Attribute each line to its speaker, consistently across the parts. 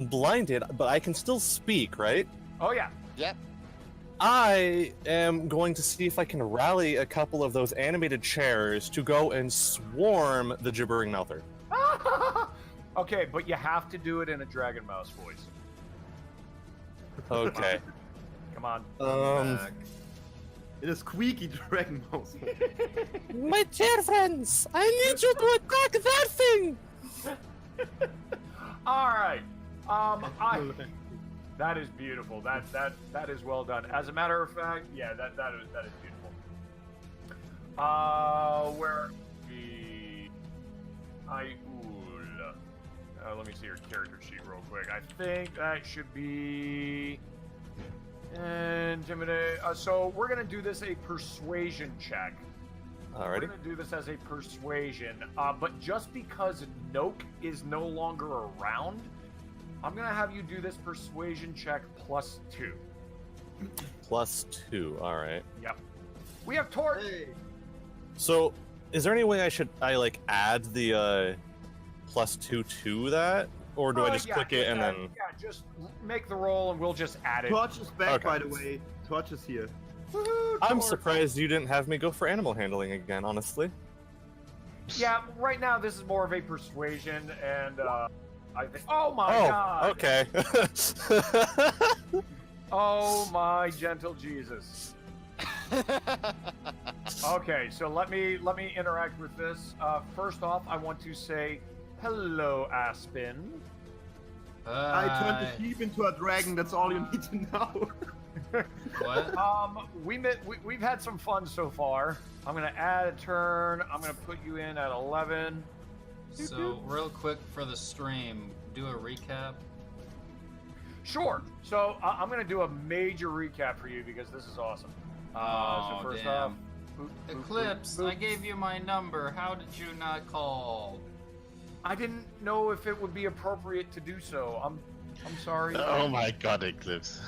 Speaker 1: blinded, but I can still speak, right?
Speaker 2: Oh yeah.
Speaker 3: Yep.
Speaker 1: I am going to see if I can rally a couple of those animated chairs to go and swarm the gibbering mouther.
Speaker 2: Okay, but you have to do it in a dragon mouse voice.
Speaker 1: Okay.
Speaker 2: Come on.
Speaker 4: In a squeaky dragon mouse.
Speaker 1: My chair friends, I need you to attack that thing.
Speaker 2: All right. That is beautiful. That is well done. As a matter of fact, yeah, that is beautiful. Where are we? Let me see your character sheet real quick. I think that should be intimidate. So we're gonna do this a persuasion check.
Speaker 1: Alrighty.
Speaker 2: We're gonna do this as a persuasion, but just because Noke is no longer around, I'm gonna have you do this persuasion check +2.
Speaker 1: +2. All right.
Speaker 2: Yep. We have Tort.
Speaker 4: Hey.
Speaker 1: So, is there any way I like add the +2 to that, or do I just click it and then?
Speaker 2: Yeah, just make the roll and we'll just add it.
Speaker 4: Torch is back,
Speaker 1: Okay.
Speaker 4: by the way. Torch is here.
Speaker 2: Woohoo,
Speaker 1: I'm
Speaker 2: Tort.
Speaker 1: surprised you didn't have me go for animal handling again, honestly.
Speaker 2: Yeah, right now this is more of a persuasion, and I think. Oh my
Speaker 1: Oh,
Speaker 2: God.
Speaker 1: okay.
Speaker 2: Oh my gentle Jesus. Okay, so let me interact with this. First off, I want to say hello, Aspen.
Speaker 4: I turned the sheep into a dragon, that's all you need to know.
Speaker 5: What?
Speaker 2: We've had some fun so far. I'm gonna add a turn. I'm gonna put you in at 11.
Speaker 5: So, real quick for the stream, do a recap.
Speaker 2: Sure. So I'm gonna do a major recap for you because this is awesome. So first
Speaker 5: damn.
Speaker 2: off, boop, boop,
Speaker 5: Eclipse,
Speaker 2: boop, boop.
Speaker 5: I gave you my number. How did you not call?
Speaker 2: I didn't know if it would be appropriate to do so. I'm sorry.
Speaker 3: Oh my god, Eclipse.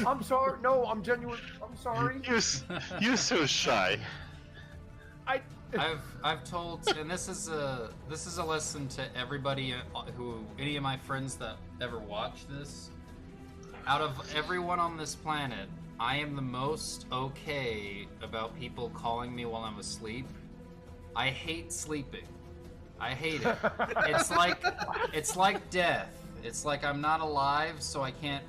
Speaker 2: I'm sorry. No, I'm genuine. I'm sorry.
Speaker 3: You're so shy.
Speaker 5: I've told, and this is a lesson to everybody any of my friends that ever watch this. Out of everyone on this planet, I am the most okay about people calling me while I'm asleep. I hate sleeping. I hate it. It's like death. It's like I'm not alive, so I can't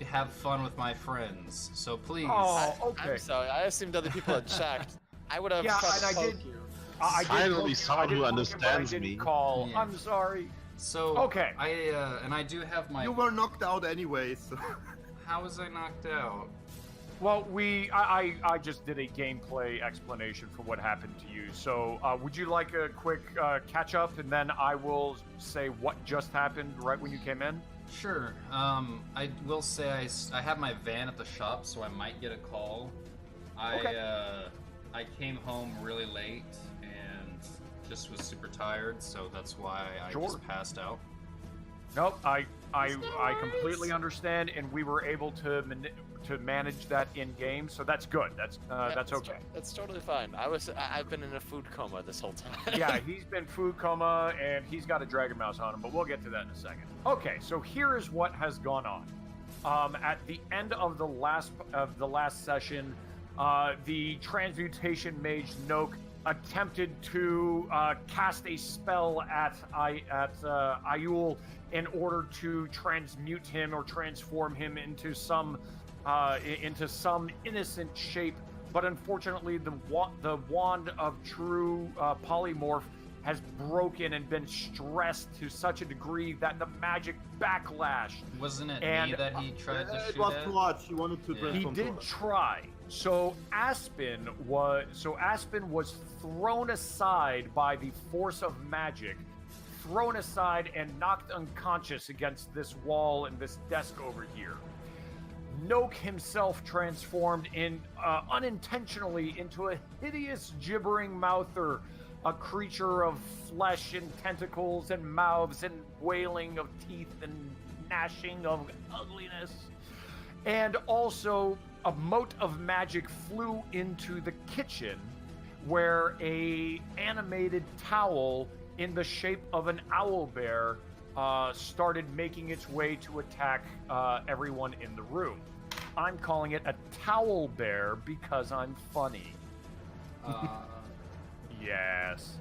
Speaker 5: have fun with my friends. So please.
Speaker 2: Oh, okay.
Speaker 3: I'm sorry, I assumed other people had checked. I would have
Speaker 2: Yeah,
Speaker 3: tried
Speaker 2: and
Speaker 3: to
Speaker 2: I
Speaker 3: poke
Speaker 2: did-
Speaker 3: you.
Speaker 2: I did
Speaker 3: Finally
Speaker 2: poke him,
Speaker 3: someone
Speaker 2: I did
Speaker 3: who
Speaker 2: poke him, but
Speaker 3: understands
Speaker 2: I didn't
Speaker 3: me.
Speaker 2: Call.
Speaker 5: Yeah.
Speaker 2: I'm sorry.
Speaker 5: So
Speaker 2: Okay.
Speaker 5: and I do have my.
Speaker 4: You were knocked out anyway, so...
Speaker 5: How was I knocked out?
Speaker 2: Well, I just did a gameplay explanation for what happened to you. So, would you like a quick catch up, and then I will say what just happened right when you came in?
Speaker 5: Sure. I will say I have my van at the shop, so I might get a call. I came home really late and just was super tired, so that's why I
Speaker 2: Sure.
Speaker 5: just passed out.
Speaker 2: Nope, I completely understand, and we were able to manage that in game, so that's good. That's okay.
Speaker 3: That's totally fine. I've been in a food coma this whole time.
Speaker 2: Yeah, he's been food coma, and he's got a dragon mouse on him, but we'll get to that in a second. Okay, so here is what has gone on. At the end of the last session, the transmutation mage Noke attempted to cast a spell at Ayul in order to transmute him or transform him into some innocent shape, but unfortunately the wand of true polymorph has broken and been stressed to such a degree that the magic backlash.
Speaker 5: Wasn't it
Speaker 2: And,
Speaker 5: me that he tried to
Speaker 4: It
Speaker 5: shoot
Speaker 4: was
Speaker 5: at?
Speaker 4: Torch, he wanted to
Speaker 5: Yeah.
Speaker 4: transform
Speaker 2: He did
Speaker 4: Torch.
Speaker 2: try. So Aspen was thrown aside by the force of magic, thrown aside and knocked unconscious against this wall and this desk over here. Noke himself transformed unintentionally into a hideous gibbering mouther, a creature of flesh and tentacles and mouths and wailing of teeth and gnashing of ugliness. And also, a mote of magic flew into the kitchen where a animated towel in the shape of an owl bear started making its way to attack everyone in the room. I'm calling it a towel bear because I'm funny. Yes.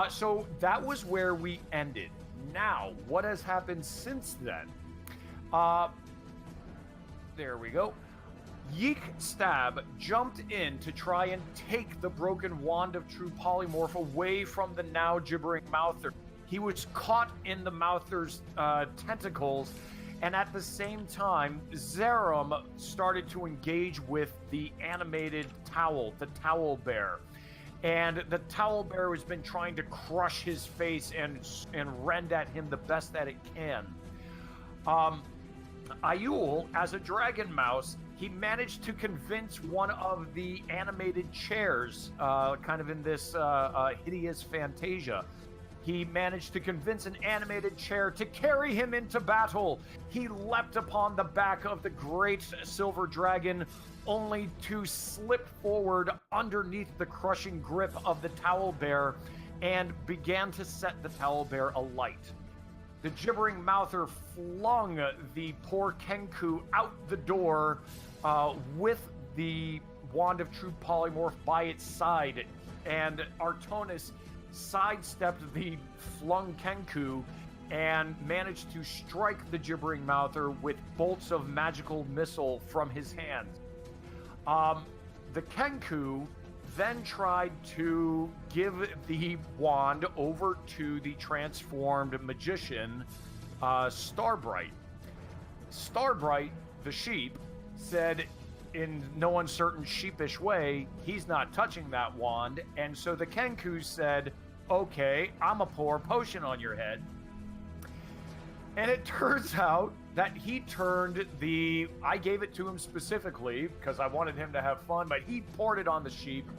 Speaker 2: So that was where we ended. Now, what has happened since then? There we go. Yeek Stab jumped in to try and take the broken wand of true polymorph away from the now gibbering Mouther. He was caught in the Mouther's tentacles, and at the same time, Zerum started to engage with the animated towel, the towel bear. And the towel bear has been trying to crush his face and rend at him the best that it can. Ayul, as a dragon mouse, he managed to convince one of the animated chairs, kind of in this hideous fantasia. He managed to convince an animated chair to carry him into battle. He leapt upon the back of the great silver dragon, only to slip forward underneath the crushing grip of the towel bear and began to set the towel bear alight. The gibbering Mouther flung the poor Kenku out the door with the wand of true polymorph by its side, and Artonis sidestepped the flung Kenku and managed to strike the gibbering Mouther with bolts of magical missile from his hands. The Kenku then tried to give the wand over to the transformed magician, Starbright. Starbright, the sheep, said in no uncertain sheepish way, he's not touching that wand, and so the Kenku said, okay, I'ma pour a potion on your head. And it turns out that he turned I gave it to him specifically because I wanted him to have fun, but he poured it on the sheep.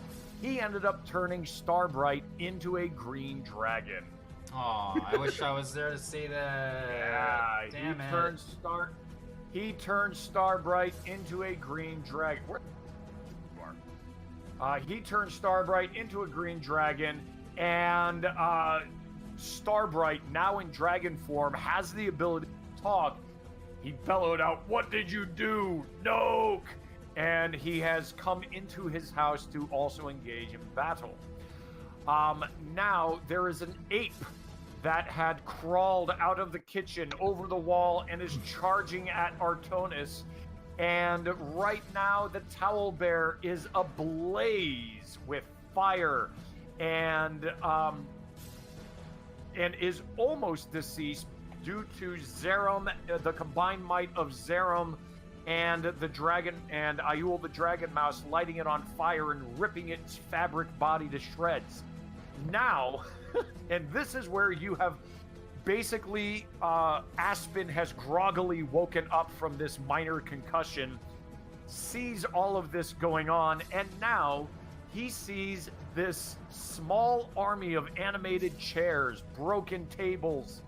Speaker 2: He ended up turning Starbright into a green dragon.
Speaker 5: Oh, I wish I was there to see that.
Speaker 2: Yeah,
Speaker 5: Damn it.
Speaker 2: He turned Starbright into a green dragon. He turned Starbright into a green dragon, and Starbright, now in dragon form, has the ability to talk. He bellowed out, "What did you do? Noke!" And he has come into his house to also engage in battle. Now, there is an ape that had crawled out of the kitchen over the wall and is charging at Artonis. And right now, the towel bear is ablaze with fire and is almost deceased due to Zerum, the combined might of Zerum and the dragon and Ayul the dragon mouse lighting it on fire and ripping its fabric body to shreds. Now, and this is where you have basically Aspen has groggily woken up from this minor concussion, sees all of this going on, and now he sees this small army of animated chairs, broken tables,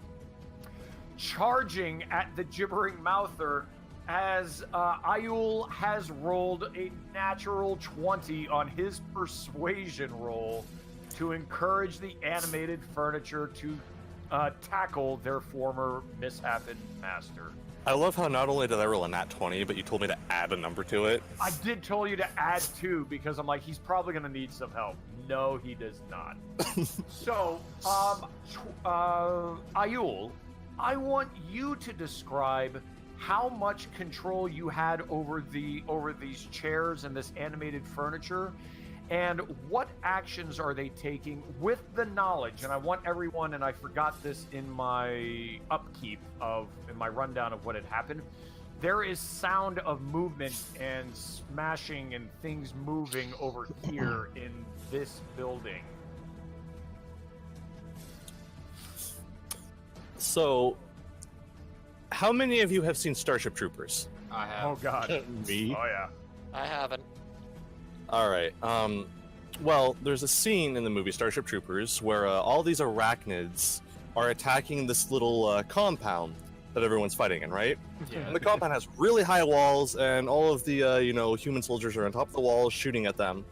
Speaker 2: charging at the gibbering Mouther as Ayul has rolled a natural 20 on his persuasion roll to encourage the animated furniture to tackle their former mishappen master.
Speaker 1: I love how not only did I roll a nat 20, but you told me to add a number to it.
Speaker 2: I did tell you to add 2 because I'm like, he's probably going to need some help. No, he does not. So, Ayul, I want you to describe how much control you had over these chairs and this animated furniture, and what actions are they taking with the knowledge, and I want everyone, and I forgot this in my upkeep in my rundown of what had happened, there is sound of movement and smashing and things moving over here in this building.
Speaker 1: So, how many of you have seen Starship Troopers?
Speaker 5: I have.
Speaker 2: Oh god.
Speaker 1: Me?
Speaker 2: Oh yeah.
Speaker 3: I haven't.
Speaker 1: All right. Well, there's a scene in the movie Starship Troopers where all these arachnids are attacking this little compound that everyone's fighting in, right?
Speaker 5: Yeah.
Speaker 1: And the compound has really high walls, and all of the human soldiers are on top of the walls shooting at them.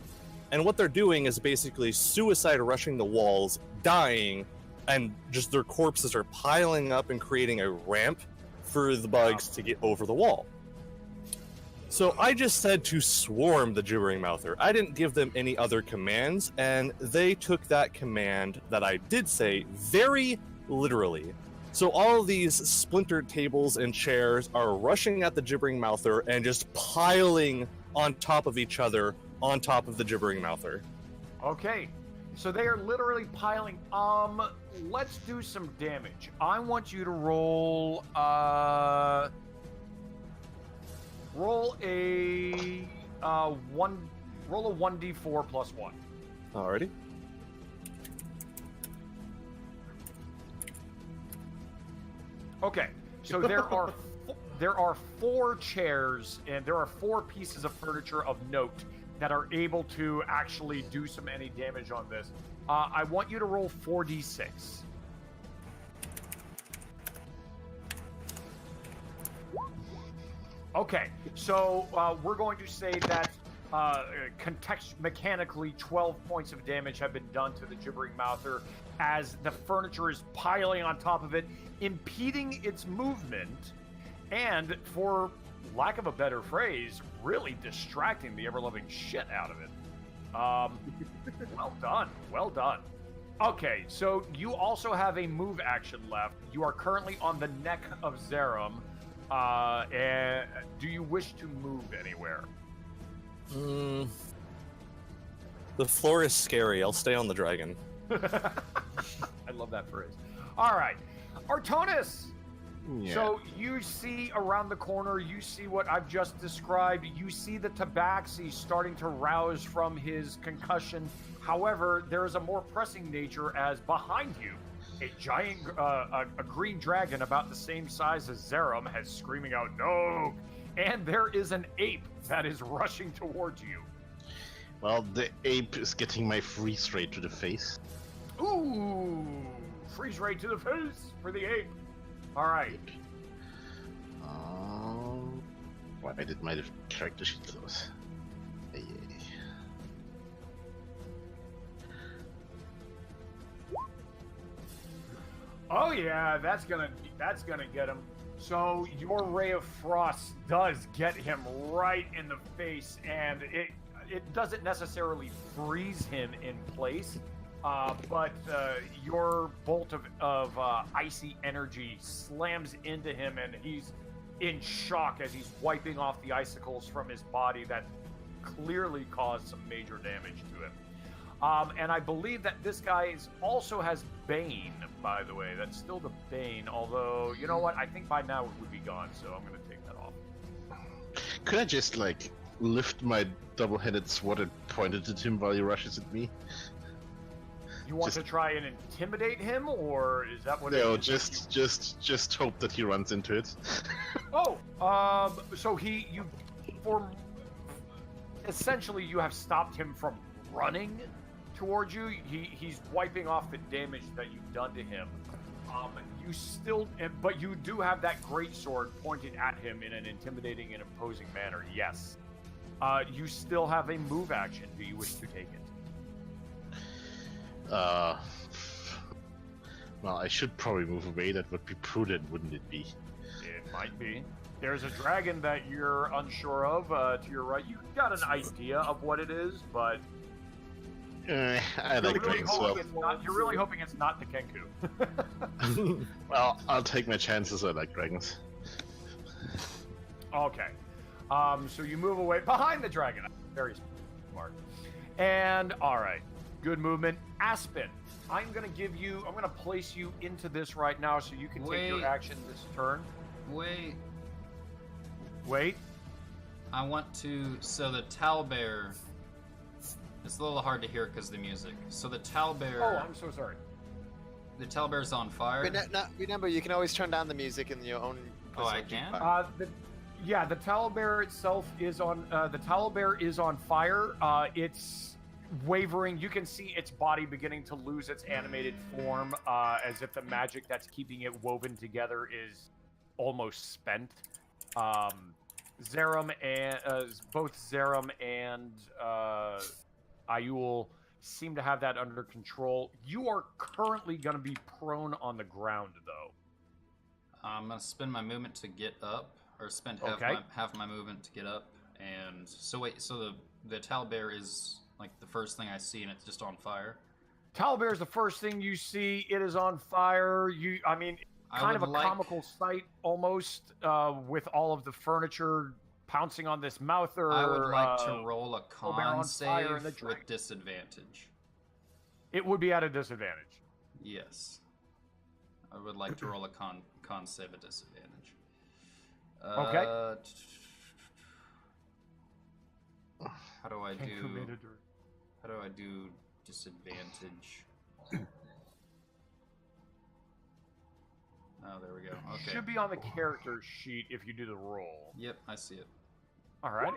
Speaker 1: And what they're doing is basically suicide rushing the walls, dying, and just their corpses are piling up and creating a ramp for the bugs to get over the wall. So I just said to swarm the gibbering mouther. I didn't give them any other commands, and they took that command that I did say very literally. So all of these splintered tables and chairs are rushing at the gibbering mouther and just piling on top of each other on top of the gibbering mouther.
Speaker 2: Okay, so they are literally piling. Let's do some damage. I want you to roll a 1d4 plus 1.
Speaker 1: Alrighty.
Speaker 2: Okay, so there are 4 chairs and there are 4 pieces of furniture of note that are able to actually do any damage on this. I want you to roll 4d6. Okay, so we're going to say that mechanically 12 points of damage have been done to the gibbering mouther as the furniture is piling on top of it, impeding its movement, and for lack of a better phrase, really distracting the ever-loving shit out of it. Well done, well done. Okay, so you also have a move action left. You are currently on the neck of Zerum. And do you wish to move anywhere?
Speaker 1: The floor is scary. I'll stay on the dragon.
Speaker 2: I love that phrase. All right, Artonis.
Speaker 4: Yeah.
Speaker 2: So you see around the corner, you see what I've just described. You see the Tabaxi starting to rouse from his concussion. However, there is a more pressing nature as behind you, a giant, a green dragon about the same size as Zerum has screaming out, "No!" And there is an ape that is rushing towards you.
Speaker 6: Well, the ape is getting my freeze ray to the face.
Speaker 2: Ooh! Freeze ray to the face for the ape. All right.
Speaker 6: Why did my character sheet close? Hey.
Speaker 2: Oh yeah, that's gonna get him. So your ray of frost does get him right in the face, and it doesn't necessarily freeze him in place, but your bolt of icy energy slams into him, and he's in shock as he's wiping off the icicles from his body that clearly caused some major damage to him. And I believe that this guy also has Bane, by the way. That's still the Bane, although, you know what? I think by now it would be gone, so I'm going to take that off.
Speaker 6: Could I just, like, lift my double-headed sword and point it at him while he rushes at me?
Speaker 2: You want to try and intimidate him, or is that what
Speaker 6: No,
Speaker 2: it is?
Speaker 6: just hope that he runs into it.
Speaker 2: So essentially you have stopped him from running towards you. He's wiping off the damage that you've done to him. But you do have that great sword pointed at him in an intimidating and imposing manner. Yes. You still have a move action. Do you wish to take it?
Speaker 6: Well, I should probably move away. That would be prudent, wouldn't it be?
Speaker 2: It might be. There's a dragon that you're unsure of to your right. You got an idea of what it is, but
Speaker 6: I like dragons, so...
Speaker 2: You're really hoping it's not the Kenku.
Speaker 6: Well, I'll take my chances. I like dragons.
Speaker 2: Okay. So you move away behind the dragon. Very smart. And all right, good movement. Aspen, I'm gonna place you into this right now so you can take your action this turn. Wait.
Speaker 5: I want to. So the Talbear. It's a little hard to hear because of the music. So the Talbear.
Speaker 2: Oh, I'm so sorry.
Speaker 5: The Talbear's on fire.
Speaker 7: Remember, you can always turn down the music in your own.
Speaker 5: Oh, I can.
Speaker 2: The Talbear itself is on. The Talbear is on fire. It's wavering. You can see its body beginning to lose its animated form, as if the magic that's keeping it woven together is almost spent. Zerum and both Zerum and Ayul seem to have that under control. You are currently going to be prone on the ground, though.
Speaker 5: I'm gonna spend my movement to get up, or spend half my movement to get up. And so wait, so the towelbear is like the first thing I see, and it's just on fire.
Speaker 2: Towelbear is the first thing you see. It is on fire. Kind of a comical sight almost, with all of the furniture pouncing on this mouther.
Speaker 5: I would like to roll a con save
Speaker 2: and
Speaker 5: with disadvantage.
Speaker 2: It would be at a disadvantage.
Speaker 5: Yes. I would like to roll a con save at disadvantage.
Speaker 2: Okay.
Speaker 5: How do I do disadvantage? Oh, there we go. Okay.
Speaker 2: Should be on the character sheet if you do the roll.
Speaker 5: Yep, I see it.
Speaker 2: All right.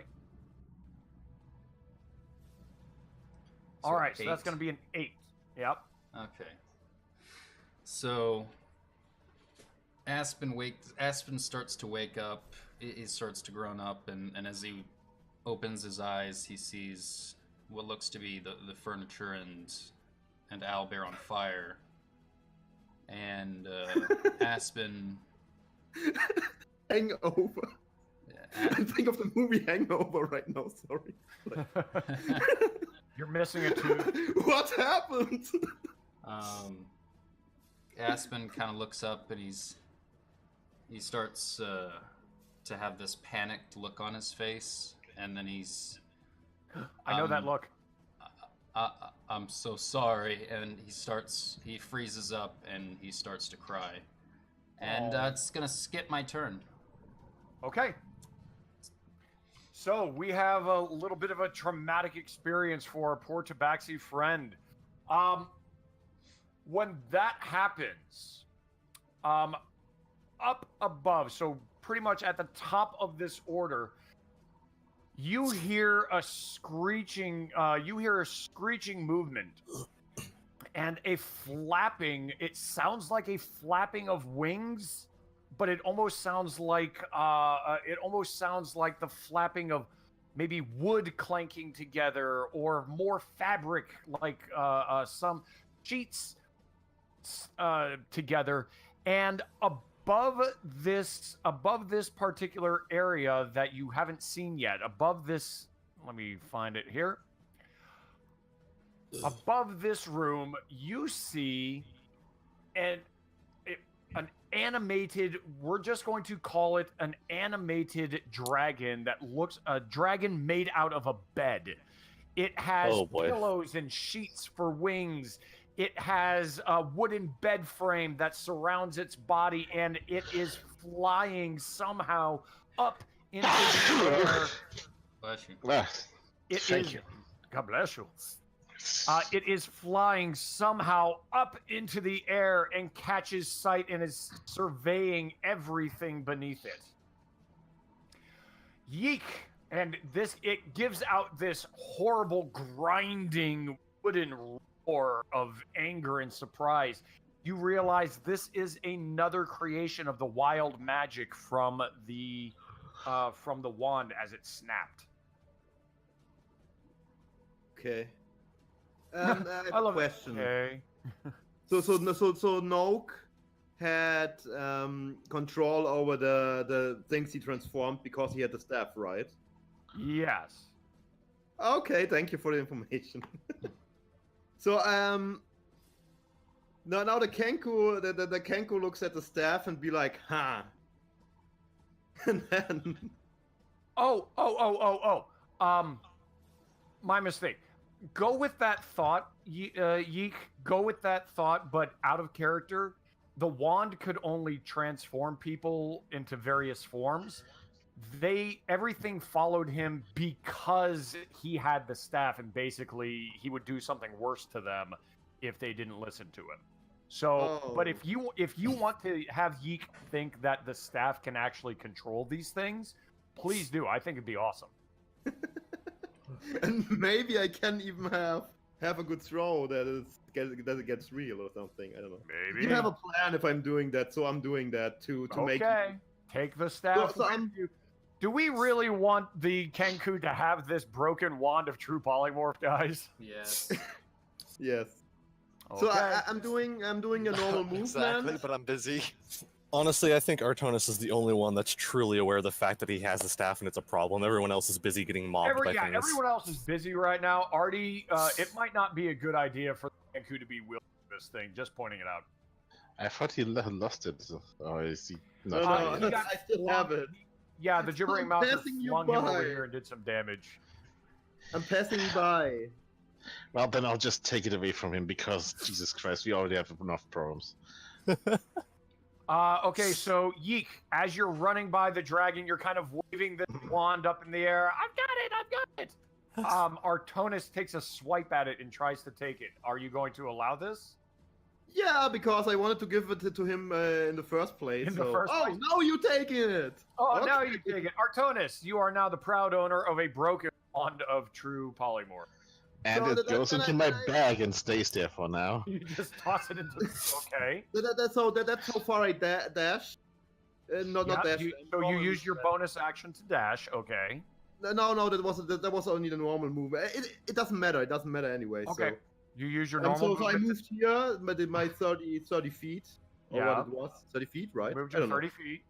Speaker 5: So
Speaker 2: All right, so that's
Speaker 5: 8.
Speaker 2: going to be an 8. Yep.
Speaker 5: Okay. So Aspen starts to wake up. He starts to groan up, and as he opens his eyes, he sees what looks to be the furniture and owlbear on fire. And Aspen.
Speaker 4: Hangover. I think of the movie Hangover right now. Sorry.
Speaker 2: You're missing it too.
Speaker 4: What happened?
Speaker 5: Aspen kind of looks up, and he starts to have this panicked look on his face, and then he's.
Speaker 2: I know that look.
Speaker 5: I'm so sorry, and he freezes up, and he starts to cry. And it's gonna skip my turn.
Speaker 2: Okay. So we have a little bit of a traumatic experience for our poor Tabaxi friend. When that happens, up above, so pretty much at the top of this order, you hear a screeching movement and a flapping. It sounds like a flapping of wings, but it almost sounds like the flapping of maybe wood clanking together, or more fabric, like some sheets together. And above this particular area that you haven't seen yet, above this, let me find it here. Above this room, you see an animated, we're just going to call it an animated dragon that looks, a dragon made out of a bed. It has pillows and sheets for wings. It has a wooden bed frame that surrounds its body, and it is flying somehow up into the air.
Speaker 5: Bless you.
Speaker 6: Thank you.
Speaker 2: God bless you. It is flying somehow up into the air and catches sight and is surveying everything beneath it. Yeek! And it gives out this horrible grinding wooden roar of anger and surprise. You realize this is another creation of the wild magic from the wand as it snapped.
Speaker 4: Okay. I have a question.
Speaker 2: Okay.
Speaker 4: So Noak had control over the things he transformed because he had the staff, right?
Speaker 2: Yes.
Speaker 4: Okay, thank you for the information. So now the Kenku the Kenku looks at the staff and be like, "Huh." And then
Speaker 2: my mistake. Go with that thought, Yeek. Go with that thought, but out of character. The wand could only transform people into various forms. Everything followed him because he had the staff, and basically he would do something worse to them if they didn't listen to him. So, but if you want to have Yeek think that the staff can actually control these things, please do. I think it'd be awesome.
Speaker 4: And maybe I can even have a good throw that it gets real or something. I don't know.
Speaker 2: Maybe
Speaker 4: you have a plan if I'm doing that, so I'm doing that to make.
Speaker 2: Okay, take the staff.
Speaker 4: So
Speaker 2: do we really want the Kenku to have this broken wand of true polymorph, guys?
Speaker 5: Yes.
Speaker 4: Yes.
Speaker 2: Okay.
Speaker 4: So I'm doing a normal movement.
Speaker 7: Exactly, but I'm busy.
Speaker 1: Honestly, I think Artonis is the only one that's truly aware of the fact that he has the staff and it's a problem. Everyone else is busy getting mobbed by things.
Speaker 2: Everyone else is busy right now. Artie, it might not be a good idea for Anku to be wielding this thing. Just pointing it out.
Speaker 6: I thought he lost it. Or is he
Speaker 4: No,
Speaker 6: not?
Speaker 4: no,
Speaker 2: he got
Speaker 4: I still have it.
Speaker 2: Yeah, the gibbering
Speaker 4: I'm
Speaker 2: mouther
Speaker 4: passing you
Speaker 2: flung him over
Speaker 4: by.
Speaker 2: here and did some damage.
Speaker 4: I'm passing by.
Speaker 6: Well, then I'll just take it away from him because Jesus Christ, we already have enough problems.
Speaker 2: Okay, so Yeek, as you're running by the dragon, you're kind of waving the wand up in the air. I've got it. Artonis takes a swipe at it and tries to take it. Are you going to allow this?
Speaker 4: Yeah, because I wanted to give it to him in the first place.
Speaker 2: In the first place?
Speaker 4: Now you taking it.
Speaker 2: Oh,
Speaker 4: Okay.
Speaker 2: now you take it. Artonis, you are now the proud owner of a broken wand of true polymorph.
Speaker 6: And
Speaker 4: So
Speaker 6: it goes into my
Speaker 4: I-
Speaker 6: bag and stays there for now.
Speaker 2: You just toss it into the... Okay.
Speaker 4: That's how far I dash. Not
Speaker 2: Yeah,
Speaker 4: dash.
Speaker 2: so you use your bonus action to dash. Okay.
Speaker 4: No, that was only the normal move. It doesn't matter. It doesn't matter anyway.
Speaker 2: Okay.
Speaker 4: So.
Speaker 2: You use your
Speaker 4: So
Speaker 2: normal
Speaker 4: I
Speaker 2: movement
Speaker 4: moved here, my 30 feet. Or
Speaker 2: Yeah.
Speaker 4: what it was. 30 feet, right?
Speaker 2: moved
Speaker 4: I
Speaker 2: you
Speaker 4: don't know.
Speaker 2: 30 feet.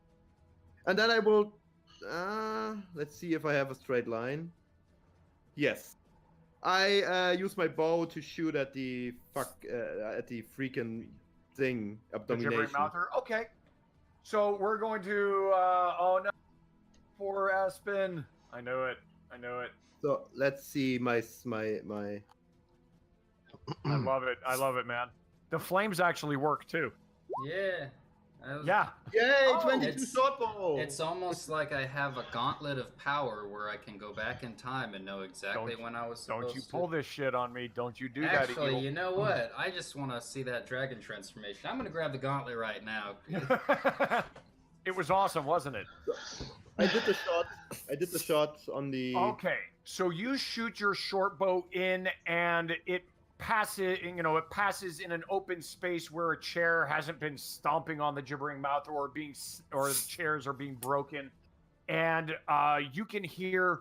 Speaker 4: And then I will. Let's see if I have a straight line. Yes. I use my bow to shoot at the freaking thing.
Speaker 2: The gibbering
Speaker 4: Abomination.
Speaker 2: mouther. Okay. So we're going to. Oh no. Poor Aspen. I know it.
Speaker 4: So let's see my.
Speaker 2: I love it, man. The flames actually work too.
Speaker 5: Yeah.
Speaker 2: Yeah.
Speaker 4: Yay!
Speaker 2: Oh,
Speaker 4: 22
Speaker 5: it's-
Speaker 4: short bow.
Speaker 5: It's almost like I have a gauntlet of power where I can go back in time and know exactly
Speaker 2: Don't-
Speaker 5: when I was supposed
Speaker 2: Don't you
Speaker 5: to.
Speaker 2: pull this shit on me. Don't you do
Speaker 5: Actually,
Speaker 2: that,
Speaker 5: you know what? I just want to see that dragon transformation. I'm gonna grab the gauntlet right now.
Speaker 2: evil. It was awesome, wasn't it?
Speaker 4: I did the shot on the.
Speaker 2: Okay. So you shoot your short bow in, and it passes. It passes in an open space where a chair hasn't been stomping on the gibbering mouth, or the chairs are being broken, and you can hear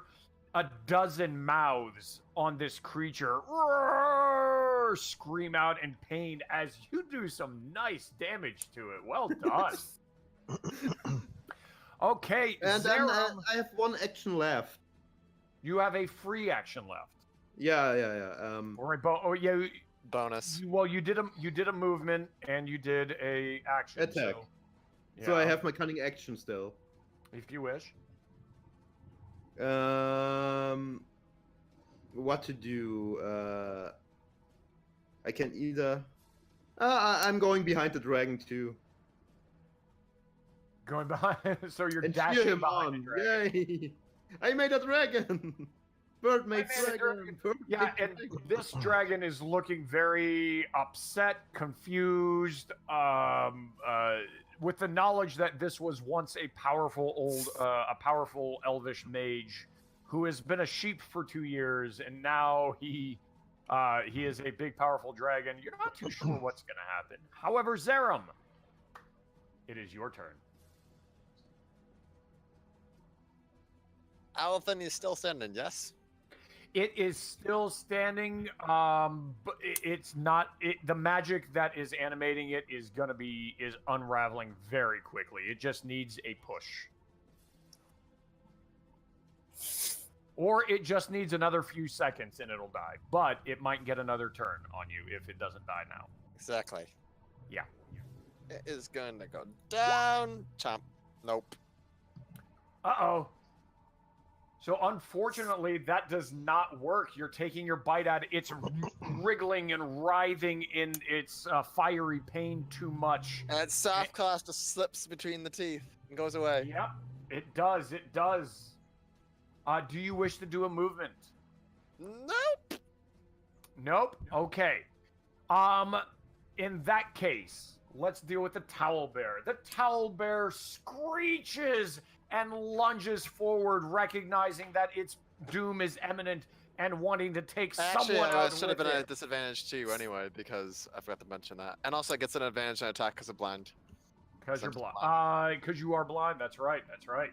Speaker 2: a dozen mouths on this creature roar, scream out in pain as you do some nice damage to it. Well done. Okay,
Speaker 4: And then
Speaker 2: Zerum,
Speaker 4: I have one action left.
Speaker 2: you have a free action left.
Speaker 4: Yeah.
Speaker 2: Or a yeah.
Speaker 7: Bonus.
Speaker 2: Well, you did a movement and you did a action.
Speaker 4: Attack.
Speaker 2: So,
Speaker 4: So I
Speaker 2: yeah,
Speaker 4: have my cunning action still.
Speaker 2: if you wish.
Speaker 4: What to do? I can either. I'm going behind the dragon too.
Speaker 2: Going behind, so you're
Speaker 4: And cheer
Speaker 2: dashing
Speaker 4: him
Speaker 2: behind the
Speaker 4: on!
Speaker 2: dragon.
Speaker 4: Yay! I made a dragon. Bird made
Speaker 2: made a
Speaker 4: dragon.
Speaker 2: dragon.
Speaker 4: Bird
Speaker 2: Yeah,
Speaker 4: made
Speaker 2: and
Speaker 4: dragon.
Speaker 2: this dragon is looking very upset, confused, with the knowledge that this was once a powerful elvish mage who has been a sheep for 2 years, and now he is a big, powerful dragon. You're not too sure what's going to happen. However, Zerum, it is your turn.
Speaker 7: Owlthon is still standing, yes?
Speaker 2: It is still standing, but it's not. The magic that is animating it is unraveling very quickly. It just needs a push, or it just needs another few seconds and it'll die. But it might get another turn on you if it doesn't die now.
Speaker 7: Exactly.
Speaker 2: Yeah.
Speaker 7: It is going to go down. Chomp. Nope.
Speaker 2: Uh-oh. So unfortunately, that does not work. You're taking your bite out. It's wriggling and writhing in its fiery pain too much.
Speaker 7: And its soft claws just slips between the teeth and goes away.
Speaker 2: Yep, it does. It does. Do you wish to do a movement?
Speaker 7: Nope.
Speaker 2: Nope. Okay. In that case, let's deal with the towel bear. The towel bear screeches and lunges forward, recognizing that its doom is imminent and wanting to take
Speaker 7: Actually,
Speaker 2: someone
Speaker 7: it
Speaker 2: out
Speaker 7: should have
Speaker 2: with
Speaker 7: been
Speaker 2: it.
Speaker 7: at a disadvantage too, anyway, because I forgot to mention that. And also, it gets an advantage on attack because of blind.
Speaker 2: Because you're
Speaker 7: Since
Speaker 2: blind. Because you are blind. That's right. That's right.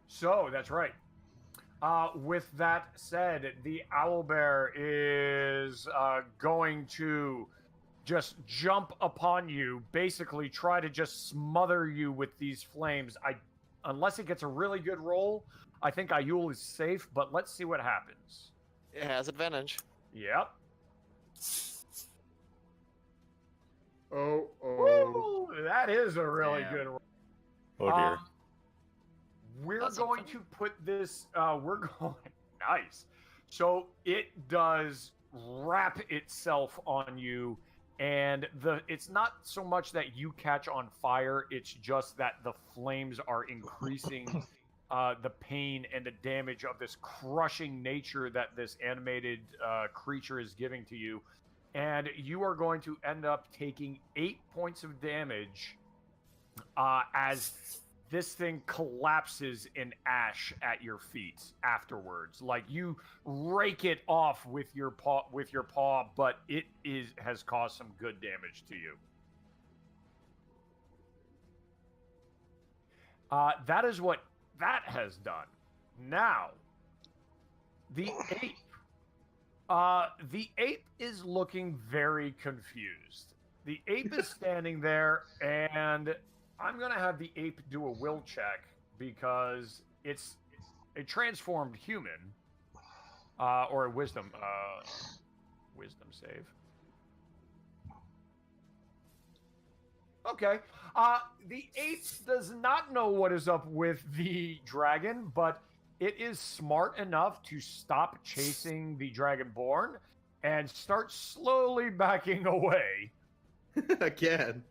Speaker 2: So that's right. With that said, the owlbear is going to just jump upon you, basically try to just smother you with these flames. Unless it gets a really good roll, I think Ayul is safe, but let's see what happens.
Speaker 7: It has advantage.
Speaker 2: Yep.
Speaker 4: Oh.
Speaker 2: Woo! That is a really
Speaker 5: Damn.
Speaker 2: good roll.
Speaker 1: Oh dear.
Speaker 2: We're
Speaker 3: That's
Speaker 2: going
Speaker 3: something.
Speaker 2: to put this. We're going nice. So it does wrap itself on you, and it's not so much that you catch on fire. It's just that the flames are increasing the pain and the damage of this crushing nature that this animated creature is giving to you, and you are going to end up taking 8 points of damage as this thing collapses in ash at your feet afterwards. Like you rake it off with your paw, but it has caused some good damage to you. That is what that has done. Now, the ape. The ape is looking very confused. The ape is standing there, and I'm going to have the ape do a will check because it's a transformed human, or a wisdom save. Okay. The ape does not know what is up with the dragon, but it is smart enough to stop chasing the dragonborn and start slowly backing away.
Speaker 4: Again.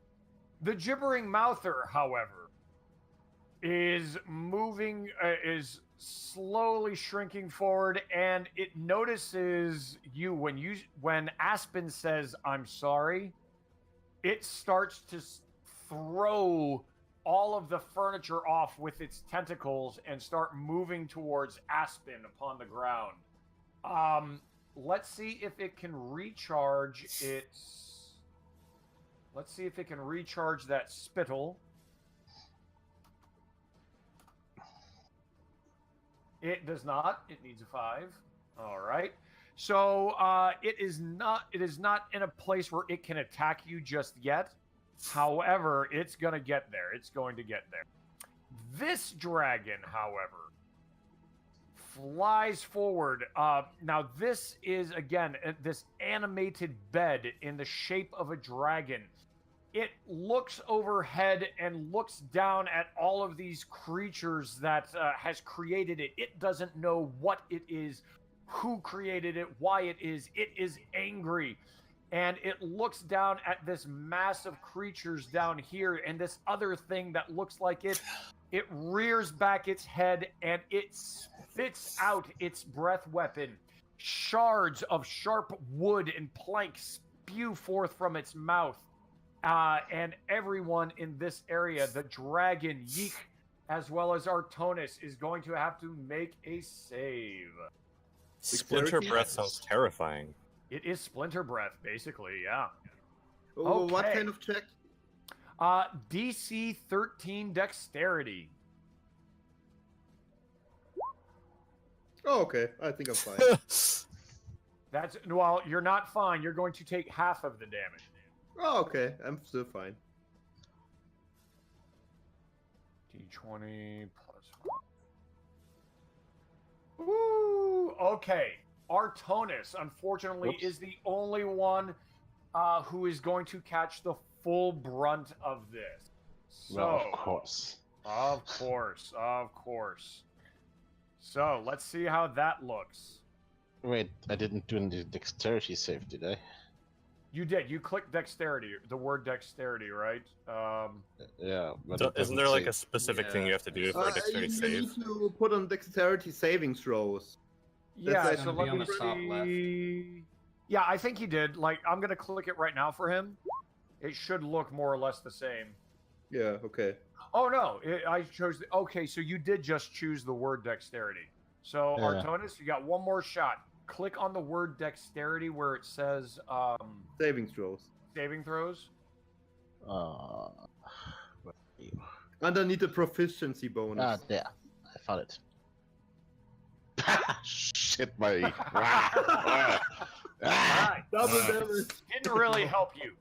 Speaker 2: The gibbering mouther, however, is moving, is slowly shrinking forward, and it notices you when Aspen says, "I'm sorry." It starts to throw all of the furniture off with its tentacles and start moving towards Aspen upon the ground. Let's see if it can recharge its. Let's see if it can recharge that spittle. It does not. It needs a 5. All right. So it is not in a place where it can attack you just yet. However, it's going to get there. It's going to get there. This dragon, however, flies forward. Now, this is, again, this animated bed in the shape of a dragon. It looks overhead and looks down at all of these creatures that has created it. It doesn't know what it is, who created it, why it is. It is angry. And it looks down at this mass of creatures down here and this other thing that looks like it. It rears back its head and it spits out its breath weapon. Shards of sharp wood and planks spew forth from its mouth. And everyone in this area, the dragon, Yeek, as well as Artonis, is going to have to make a save.
Speaker 1: Splinter
Speaker 4: Dexterity?
Speaker 1: breath sounds terrifying.
Speaker 2: It is Splinter Breath, basically, yeah.
Speaker 4: Oh, what
Speaker 2: Okay.
Speaker 4: kind of check?
Speaker 2: DC 13 Dexterity.
Speaker 4: Oh, okay. I think I'm fine.
Speaker 2: That's, well, you're not fine. You're going to take half of the damage.
Speaker 4: Oh, okay. I'm still fine.
Speaker 2: D20 plus 1. Woo! Okay. Artonis, unfortunately,
Speaker 6: Whoops.
Speaker 2: is the only one who is going to catch the full brunt of this. So,
Speaker 6: Well, of course.
Speaker 2: Of course. So, let's see how that looks.
Speaker 6: Wait, I didn't do any dexterity save, did I?
Speaker 2: You did. You clicked dexterity, the word dexterity, right?
Speaker 6: Yeah. But
Speaker 1: So
Speaker 6: it
Speaker 1: isn't
Speaker 6: doesn't
Speaker 1: there like
Speaker 6: say-
Speaker 1: a specific thing you have to do for a dexterity
Speaker 4: you
Speaker 1: save?
Speaker 4: need to put on dexterity saving throws.
Speaker 2: Yeah,
Speaker 4: That's
Speaker 2: so
Speaker 5: gonna
Speaker 2: let
Speaker 5: be on
Speaker 2: me
Speaker 5: the top left.
Speaker 2: see. Yeah, I think he did. Like, I'm gonna click it right now for him. It should look more or less the same.
Speaker 4: Yeah, okay.
Speaker 2: Oh no, I chose. Okay, so you did just choose the word dexterity. So
Speaker 6: Yeah.
Speaker 2: Artonis, you got one more shot. Click on the word dexterity where it says
Speaker 4: Saving throws.
Speaker 2: saving throws.
Speaker 6: Where are you?
Speaker 4: Underneath the proficiency bonus.
Speaker 6: Ah, there. I found it. Shit, my.
Speaker 2: Alright,
Speaker 4: Double damage.
Speaker 2: didn't really help you.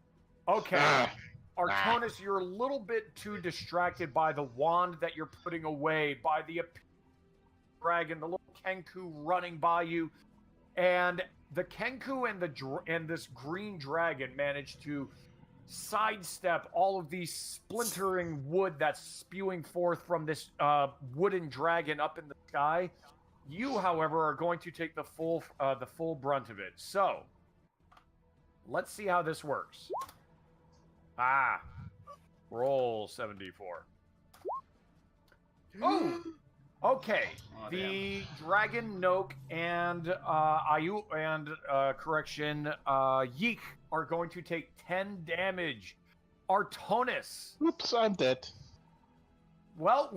Speaker 2: Okay.
Speaker 6: Ah.
Speaker 2: Artonis, you're a little bit too distracted by the wand that you're putting away, by the dragon, the little Kenku running by you, and the Kenku and this green dragon managed to sidestep all of the splintering wood that's spewing forth from this wooden dragon up in the sky. You, however, are going to take the full brunt of it. So, let's see how this works. Roll 74. Oh, okay.
Speaker 5: Oh,
Speaker 2: The Dragon Noke and Yeek are going to take 10 damage. Artonis.
Speaker 6: Oops, I'm dead.
Speaker 2: Well,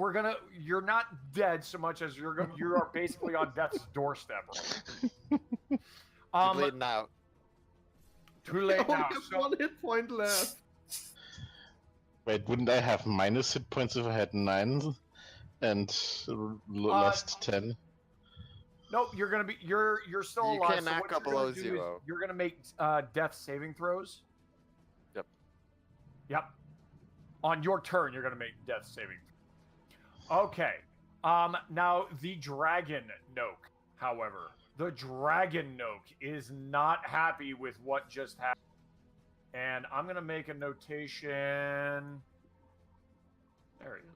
Speaker 2: you're not dead so much as you are basically on death's doorstep.
Speaker 7: You're bleeding out.
Speaker 2: Too
Speaker 4: I
Speaker 2: late
Speaker 4: only
Speaker 2: now.
Speaker 4: have
Speaker 2: So,
Speaker 4: 1 hit point left.
Speaker 6: Wait, wouldn't I have minus hit points if I had 9 and lost 10?
Speaker 2: nope, you're gonna be you're still
Speaker 7: You
Speaker 2: alive.
Speaker 7: cannot
Speaker 2: what
Speaker 7: go
Speaker 2: you're gonna
Speaker 7: below
Speaker 2: do is
Speaker 7: 0.
Speaker 2: You're gonna make death saving throws.
Speaker 7: Yep.
Speaker 2: Yep. On your turn, you're gonna make death saving. Okay. Now the Dragon Noke, however, the Dragon Noke is not happy with what just happened. And I'm going to make a notation. There he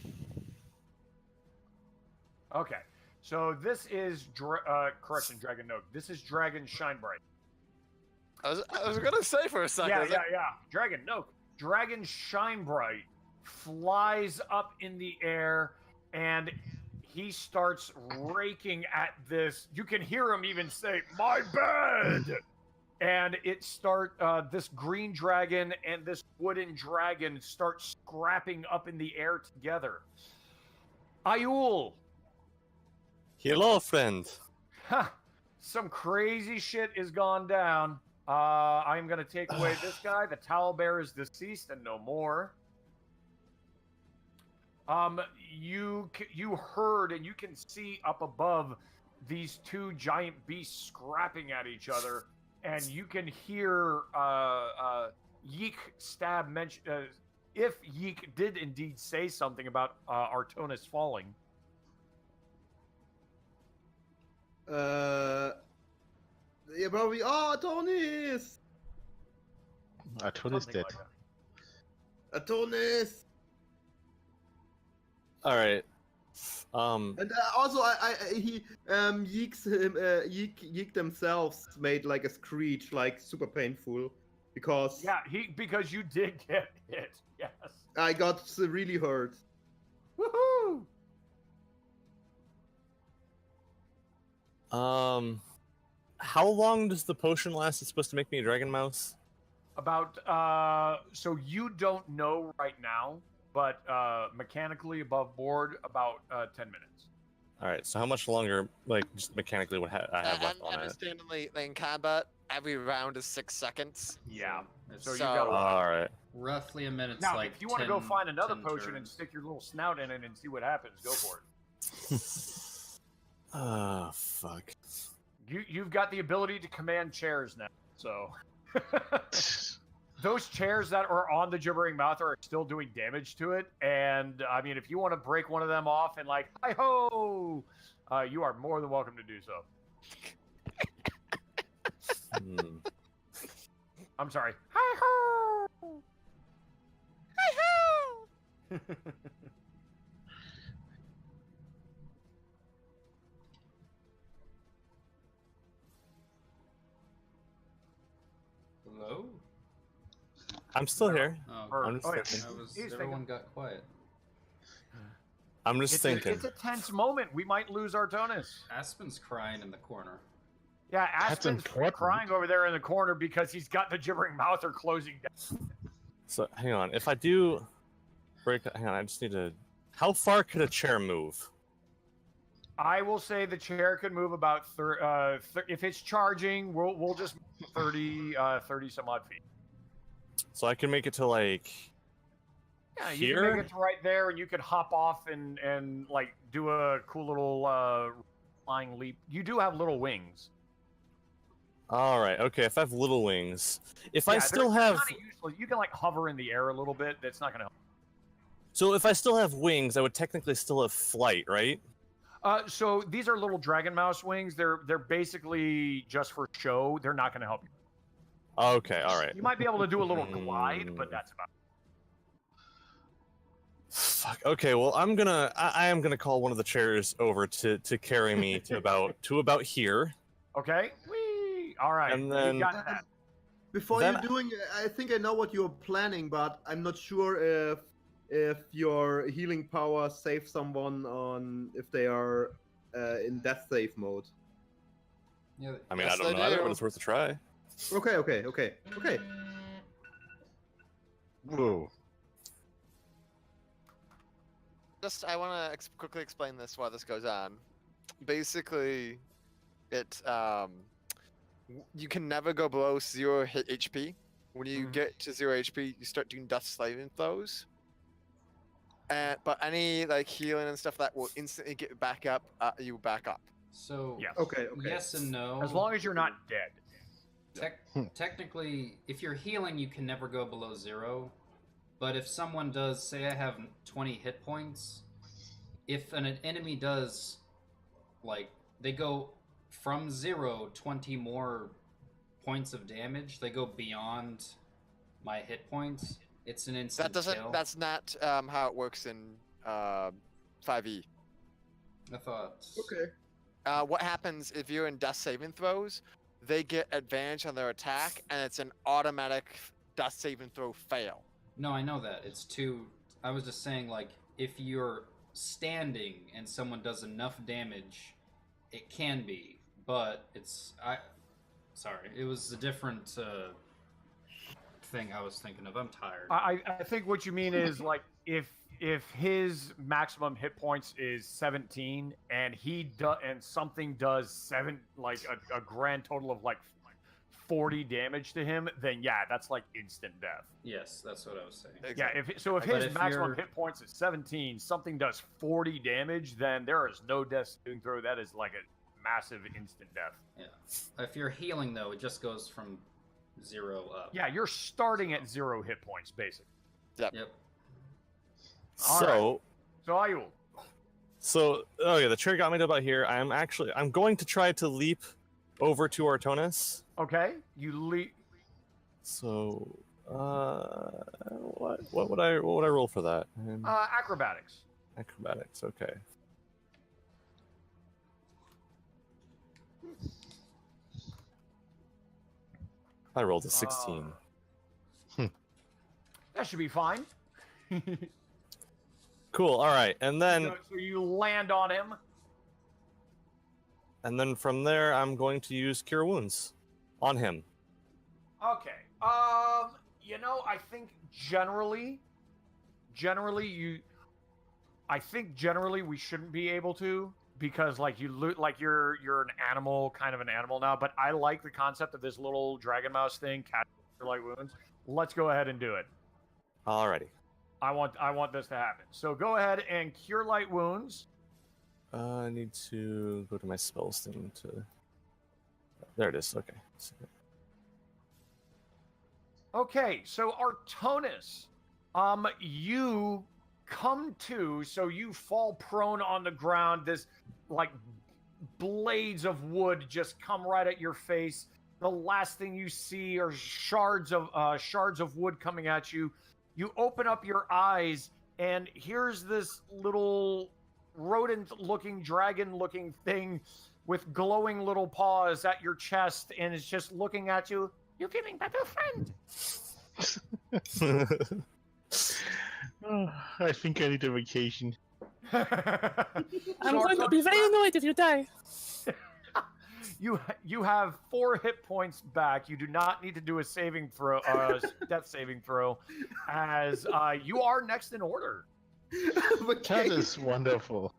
Speaker 2: is. Okay. So this is, correction, Dragon Noke. This is Dragon Shinebright.
Speaker 7: I was gonna say for a second.
Speaker 2: Yeah. Dragon Noke. Dragon Shinebright flies up in the air and he starts raking at this. You can hear him even say, "My bed!" And this green dragon and this wooden dragon start scrapping up in the air together. Ayul!
Speaker 1: Hello, friend.
Speaker 2: Some crazy shit is gone down. I'm going to take away this guy. The towel bear is deceased and no more. You heard and you can see up above these two giant beasts scrapping at each other. And you can hear Yeek stab mention. If Yeek did indeed say something about Artonis falling.
Speaker 4: Yeah, probably. Oh, Adonis!
Speaker 6: Artonis dead.
Speaker 4: Adonis!
Speaker 1: All right.
Speaker 4: And also, Yeek themselves made like a screech, like super painful, because
Speaker 2: Yeah, because you did get hit. Yes.
Speaker 4: I got really hurt.
Speaker 2: Woohoo!
Speaker 1: How long does the potion last? It's supposed to make me a dragon mouse.
Speaker 2: About so you don't know right now, but mechanically above board about 10 minutes.
Speaker 1: All right. So how much longer, like, just mechanically, would I have left on it?
Speaker 7: Understandably, in combat, every round is 6 seconds.
Speaker 2: Yeah.
Speaker 5: It's
Speaker 2: So you
Speaker 7: So-
Speaker 2: got a lot.
Speaker 1: All right.
Speaker 5: roughly a minute's
Speaker 2: Now,
Speaker 5: like
Speaker 2: if you want to go
Speaker 5: 10
Speaker 2: find another
Speaker 5: 10
Speaker 2: potion and
Speaker 5: turns.
Speaker 2: stick your little snout in it and see what happens, go for it.
Speaker 1: Ah, fuck.
Speaker 2: You've got the ability to command chairs now, so those chairs that are on the gibbering mouth are still doing damage to it. And I mean, if you want to break one of them off and like, hi ho, you are more than welcome to do so.
Speaker 1: Hmm.
Speaker 2: I'm sorry. Hi ho. Hi ho.
Speaker 5: Hello?
Speaker 1: I'm still here.
Speaker 5: Oh,
Speaker 2: Or-
Speaker 1: I'm just
Speaker 2: oh, yeah.
Speaker 1: thinking.
Speaker 2: He's
Speaker 5: everyone got quiet.
Speaker 1: I'm just thinking.
Speaker 2: It's a tense moment. We might lose Artonis.
Speaker 5: Aspen's crying in the corner.
Speaker 2: Yeah,
Speaker 6: That's
Speaker 2: Aspen's
Speaker 6: important.
Speaker 2: crying over there in the corner because he's got the gibbering mouth or closing down.
Speaker 1: So hang on. If I do break, hang on. I just need to. How far could a chair move?
Speaker 2: I will say the chair could move about if it's charging, we'll just 30 some odd feet.
Speaker 1: So I can make it to like
Speaker 2: Yeah, you
Speaker 1: Here?
Speaker 2: can make it to right there, and you could hop off and like do a cool little flying leap. You do have little wings.
Speaker 1: All right. Okay. If I have little wings, if I
Speaker 2: Yeah,
Speaker 1: still
Speaker 2: they're
Speaker 1: have,
Speaker 2: kinda useless. You can like hover in the air a little bit. That's not gonna help.
Speaker 1: so if I still have wings, I would technically still have flight, right?
Speaker 2: So these are little dragon mouse wings. They're basically just for show. They're not gonna help you.
Speaker 1: Okay. All right.
Speaker 2: You might be able to do a little glide, but that's about it.
Speaker 1: Fuck. Okay. Well, I am gonna call one of the chairs over to carry me to about here.
Speaker 2: Okay. Whee! All right.
Speaker 1: And then-
Speaker 2: you got that.
Speaker 4: Before
Speaker 1: Then-
Speaker 4: you're doing, I think I know what you're planning, but I'm not sure if your healing power saves someone on if they are in death save mode.
Speaker 5: Yeah,
Speaker 1: I mean,
Speaker 7: Yes,
Speaker 1: I don't
Speaker 7: they
Speaker 1: know either,
Speaker 7: do.
Speaker 1: but it's worth a try.
Speaker 4: Okay.
Speaker 6: Whoa.
Speaker 7: Just, I want to quickly explain this while this goes on. Basically, you can never go below 0 hit HP. When you get to 0 HP, you start doing death saving throws. But any like healing and stuff that will instantly get back up, you back up.
Speaker 5: So
Speaker 2: Yes.
Speaker 4: Okay.
Speaker 5: yes and no.
Speaker 2: As long as you're not dead.
Speaker 5: Technically, if you're healing, you can never go below 0. But if someone does, say I have 20 hit points, if an enemy does, like, they go from 0, 20 more points of damage, they go beyond my hit points, it's an instant kill.
Speaker 7: That's not how it works in 5e.
Speaker 5: I thought.
Speaker 4: Okay.
Speaker 7: What happens if you're in death saving throws? They get advantage on their attack, and it's an automatic death saving throw fail.
Speaker 5: No, I know that. It's two. I was just saying, like, if you're standing and someone does enough damage, it can be. But it's. Sorry, it was a different thing I was thinking of. I'm tired.
Speaker 2: I think what you mean is like if his maximum hit points is 17 and something does a grand total of like 40 damage to him, then yeah, that's like instant death.
Speaker 5: Yes, that's what I was saying.
Speaker 2: Yeah, if
Speaker 5: But
Speaker 2: his
Speaker 5: if
Speaker 2: maximum
Speaker 5: you're-
Speaker 2: hit points is 17, something does 40 damage, then there is no death saving throw. That is like a massive instant death.
Speaker 5: Yeah. If you're healing, though, it just goes from 0 up.
Speaker 2: Yeah, you're starting at 0 hit points basically.
Speaker 5: Yep.
Speaker 1: So,
Speaker 2: So Ayul,
Speaker 1: okay, the chair got me to about here. I'm going to try to leap over to Artonis.
Speaker 2: okay, you leap.
Speaker 1: So, what would I roll for that?
Speaker 2: Acrobatics.
Speaker 1: Acrobatics. Okay. I rolled a 16.
Speaker 2: That should be fine.
Speaker 1: Cool. All right, and then
Speaker 2: So you land on him.
Speaker 1: from there, I'm going to use Cure Wounds on him.
Speaker 2: Okay. I think generally we shouldn't be able to because like you're an animal, kind of an animal now. But I like the concept of this little dragon mouse thing, cat light wounds. Let's go ahead and do it.
Speaker 1: Alrighty.
Speaker 2: I want this to happen. So go ahead and cure light wounds.
Speaker 1: I need to go to my spells thing to. There it is. Okay.
Speaker 2: Okay, so Artonis, you come to, so you fall prone on the ground. This like blades of wood just come right at your face. The last thing you see are shards of wood coming at you. You open up your eyes, and here's this little rodent-looking, dragon-looking thing with glowing little paws at your chest, and it's just looking at you. You're feeling better, friend.
Speaker 6: I think I need a vacation.
Speaker 2: I'm
Speaker 8: going to be very annoyed if you die.
Speaker 2: You have 4 hit points back. You do not need to do a saving throw, death saving throw, as you are next in order.
Speaker 6: That is wonderful.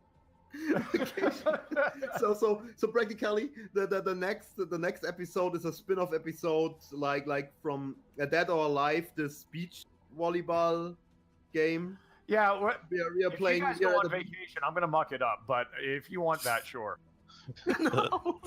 Speaker 4: So practically the next episode is a spin-off episode like from Dead or Alive, the speech volleyball game.
Speaker 2: Yeah,
Speaker 4: We are
Speaker 2: if
Speaker 4: playing.
Speaker 2: you guys
Speaker 4: we are
Speaker 2: go
Speaker 4: at
Speaker 2: on vacation, I'm gonna muck it up. But if you want that, sure.
Speaker 4: No.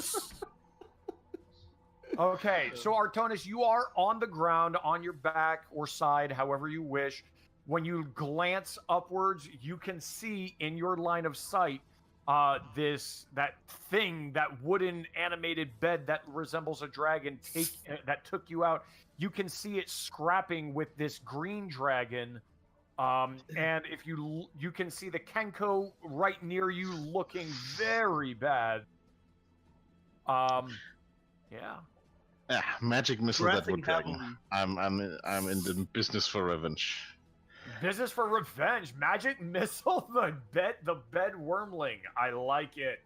Speaker 2: Okay, so Artonis, you are on the ground, on your back or side, however you wish. When you glance upwards, you can see in your line of sight that wooden animated bed that resembles a dragon that took you out. You can see it scrapping with this green dragon. And if you can see the Kenko right near you looking very bad. Yeah.
Speaker 6: Magic missile that
Speaker 4: Dressing
Speaker 6: would dragon.
Speaker 4: heavily.
Speaker 6: I'm in the business for revenge.
Speaker 2: Business for revenge. Magic missile, the bed wormling. I like it.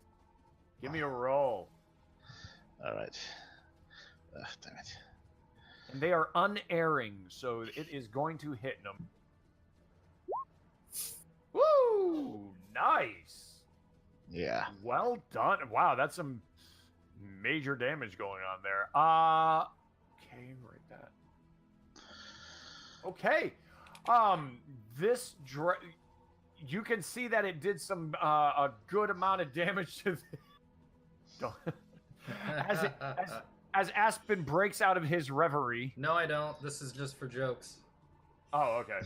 Speaker 2: Give me a roll.
Speaker 6: All right. Damn it.
Speaker 2: And they are unerring, so it is going to hit them. Woo! Nice.
Speaker 6: Yeah.
Speaker 2: Well done. Wow, that's some major damage going on there. Okay, write that. Okay. You can see that it did some a good amount of damage to as Aspen breaks out of his reverie.
Speaker 5: No, I don't. This is just for jokes.
Speaker 2: Oh, okay.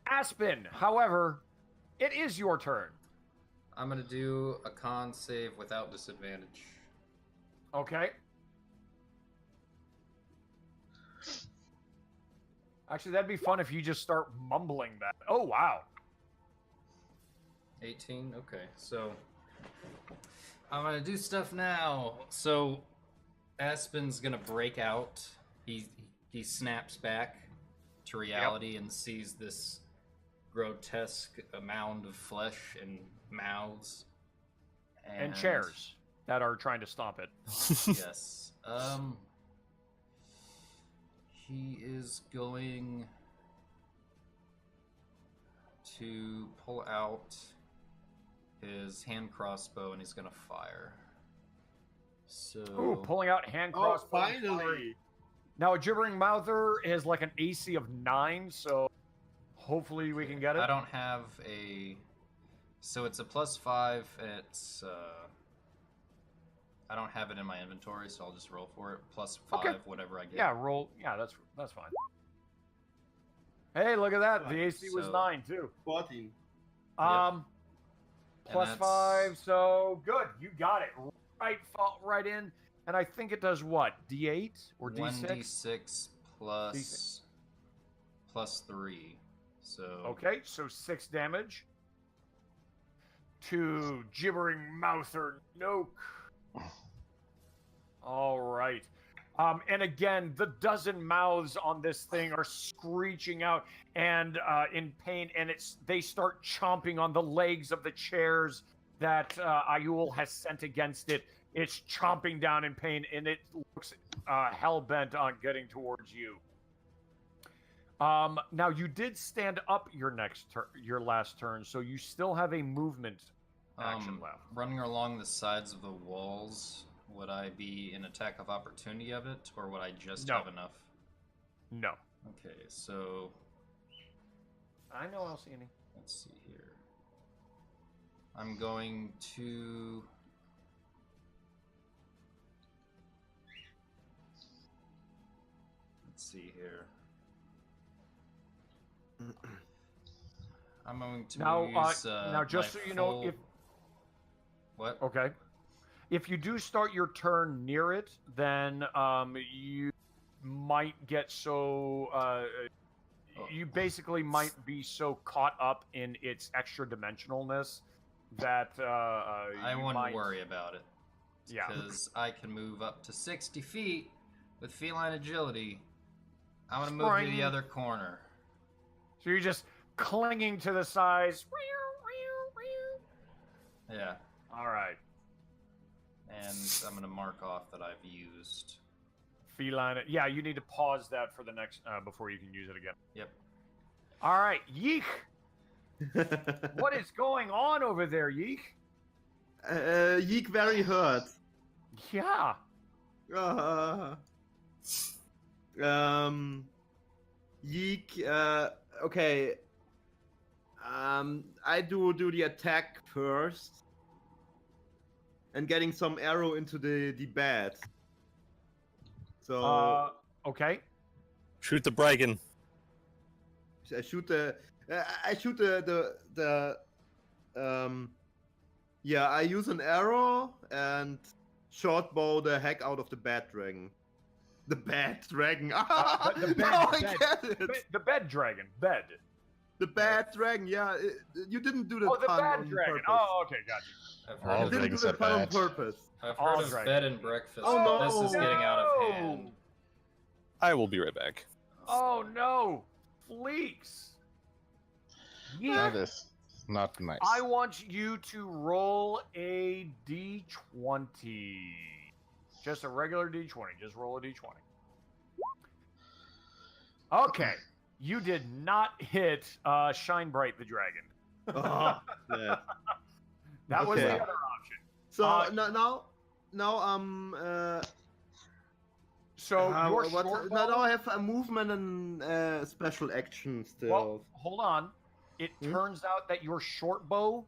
Speaker 2: Aspen, however, it is your turn.
Speaker 5: I'm gonna do a con save without disadvantage.
Speaker 2: Okay. Actually, that'd be fun if you just start mumbling that. Oh, wow.
Speaker 5: 18? Okay, so I'm gonna do stuff now. So Aspen's gonna break out. He snaps back to reality and sees this grotesque mound of flesh and mouths.
Speaker 2: And chairs that are trying to stomp it.
Speaker 5: Yes. He is going to pull out his hand crossbow and he's gonna fire. So
Speaker 2: Ooh, pulling out hand
Speaker 4: Oh,
Speaker 2: crossbow.
Speaker 4: finally!
Speaker 2: Now, a gibbering mouther is like an AC of 9, so hopefully we can get it.
Speaker 5: I don't have a. So it's a +5. And it's. I don't have it in my inventory, so I'll just roll for it. +5,
Speaker 2: Okay.
Speaker 5: whatever I get.
Speaker 2: Yeah, roll. Yeah, that's fine. Hey, look at that. The AC was
Speaker 5: So-
Speaker 2: 9 too.
Speaker 4: 14.
Speaker 5: And
Speaker 2: Plus
Speaker 5: that's-
Speaker 2: 5, so good. You got it. Right in. And I think it does what? D8 or D6?
Speaker 5: 1d6 plus +3. So
Speaker 2: Okay, so 6 damage to gibbering mouther Noke. All right. And again, the dozen mouths on this thing are screeching out and in pain, and they start chomping on the legs of the chairs that Ayul has sent against it. It's chomping down in pain, and it looks hell-bent on getting towards you. Now, you did stand up your last turn, so you still have a movement action left.
Speaker 5: running along the sides of the walls, would I be in attack of opportunity of it, or would I just
Speaker 2: No.
Speaker 5: have enough?
Speaker 2: No.
Speaker 5: Okay, so
Speaker 2: I know, Alciani.
Speaker 5: let's see here. I'm going to. Let's see here. I'm going to use.
Speaker 2: Now, just
Speaker 5: my
Speaker 2: so you know,
Speaker 5: full- What?
Speaker 2: Okay. If you do start your turn near it, then you might get so. You basically might be so caught up in its extra dimensionalness that
Speaker 5: I
Speaker 2: you
Speaker 5: wouldn't
Speaker 2: might...
Speaker 5: worry about it.
Speaker 2: Yeah.
Speaker 5: Because I can move up to 60 feet with feline agility. I'm going to move to the
Speaker 2: Spring.
Speaker 5: other corner.
Speaker 2: So you're just clinging to the sides.
Speaker 5: Yeah.
Speaker 2: All right.
Speaker 5: And I'm going to mark off that I've used.
Speaker 2: Feline. Yeah, you need to pause that for the next before you can use it again.
Speaker 5: Yep.
Speaker 2: All right, Yeek. What is going on over there, Yeek?
Speaker 4: Yeek very hurt.
Speaker 2: Yeah.
Speaker 4: Um. Yeek. Okay. I do the attack first, and getting some arrow into the bed. So
Speaker 2: Okay.
Speaker 1: Shoot the Bragan.
Speaker 4: I shoot the. I shoot the. Yeah, I use an arrow and short bow the heck out of the bad dragon. The bad dragon.
Speaker 2: The bed,
Speaker 4: Now I
Speaker 2: bed,
Speaker 4: get it.
Speaker 2: the bed dragon. Bed.
Speaker 4: The bad dragon. Yeah, you didn't do the
Speaker 2: Oh, the
Speaker 4: pun
Speaker 2: bad
Speaker 4: on
Speaker 2: dragon.
Speaker 4: purpose.
Speaker 2: Oh, okay, got you.
Speaker 5: I've
Speaker 6: All
Speaker 5: heard,
Speaker 4: You
Speaker 5: of,
Speaker 4: didn't do
Speaker 6: dragons
Speaker 4: the
Speaker 6: are
Speaker 4: pun on
Speaker 6: bad.
Speaker 4: purpose.
Speaker 5: I've
Speaker 2: All
Speaker 5: heard of
Speaker 2: dragons.
Speaker 5: bed and breakfast.
Speaker 4: Oh,
Speaker 5: but
Speaker 4: no.
Speaker 5: this is getting out of hand.
Speaker 1: I will be right back.
Speaker 2: Oh no, Fleeks. Yeah.
Speaker 6: That is not nice.
Speaker 2: I want you to roll a d20. Just a regular d20. Just roll a d20. Okay. You did not hit Shine Bright the dragon.
Speaker 4: Oh, yeah.
Speaker 2: That was the
Speaker 4: Okay.
Speaker 2: other option.
Speaker 4: So
Speaker 2: So your
Speaker 4: what,
Speaker 2: short
Speaker 4: now
Speaker 2: bow-
Speaker 4: I have a movement and special action still.
Speaker 2: Well, hold on. It turns out that your short bow,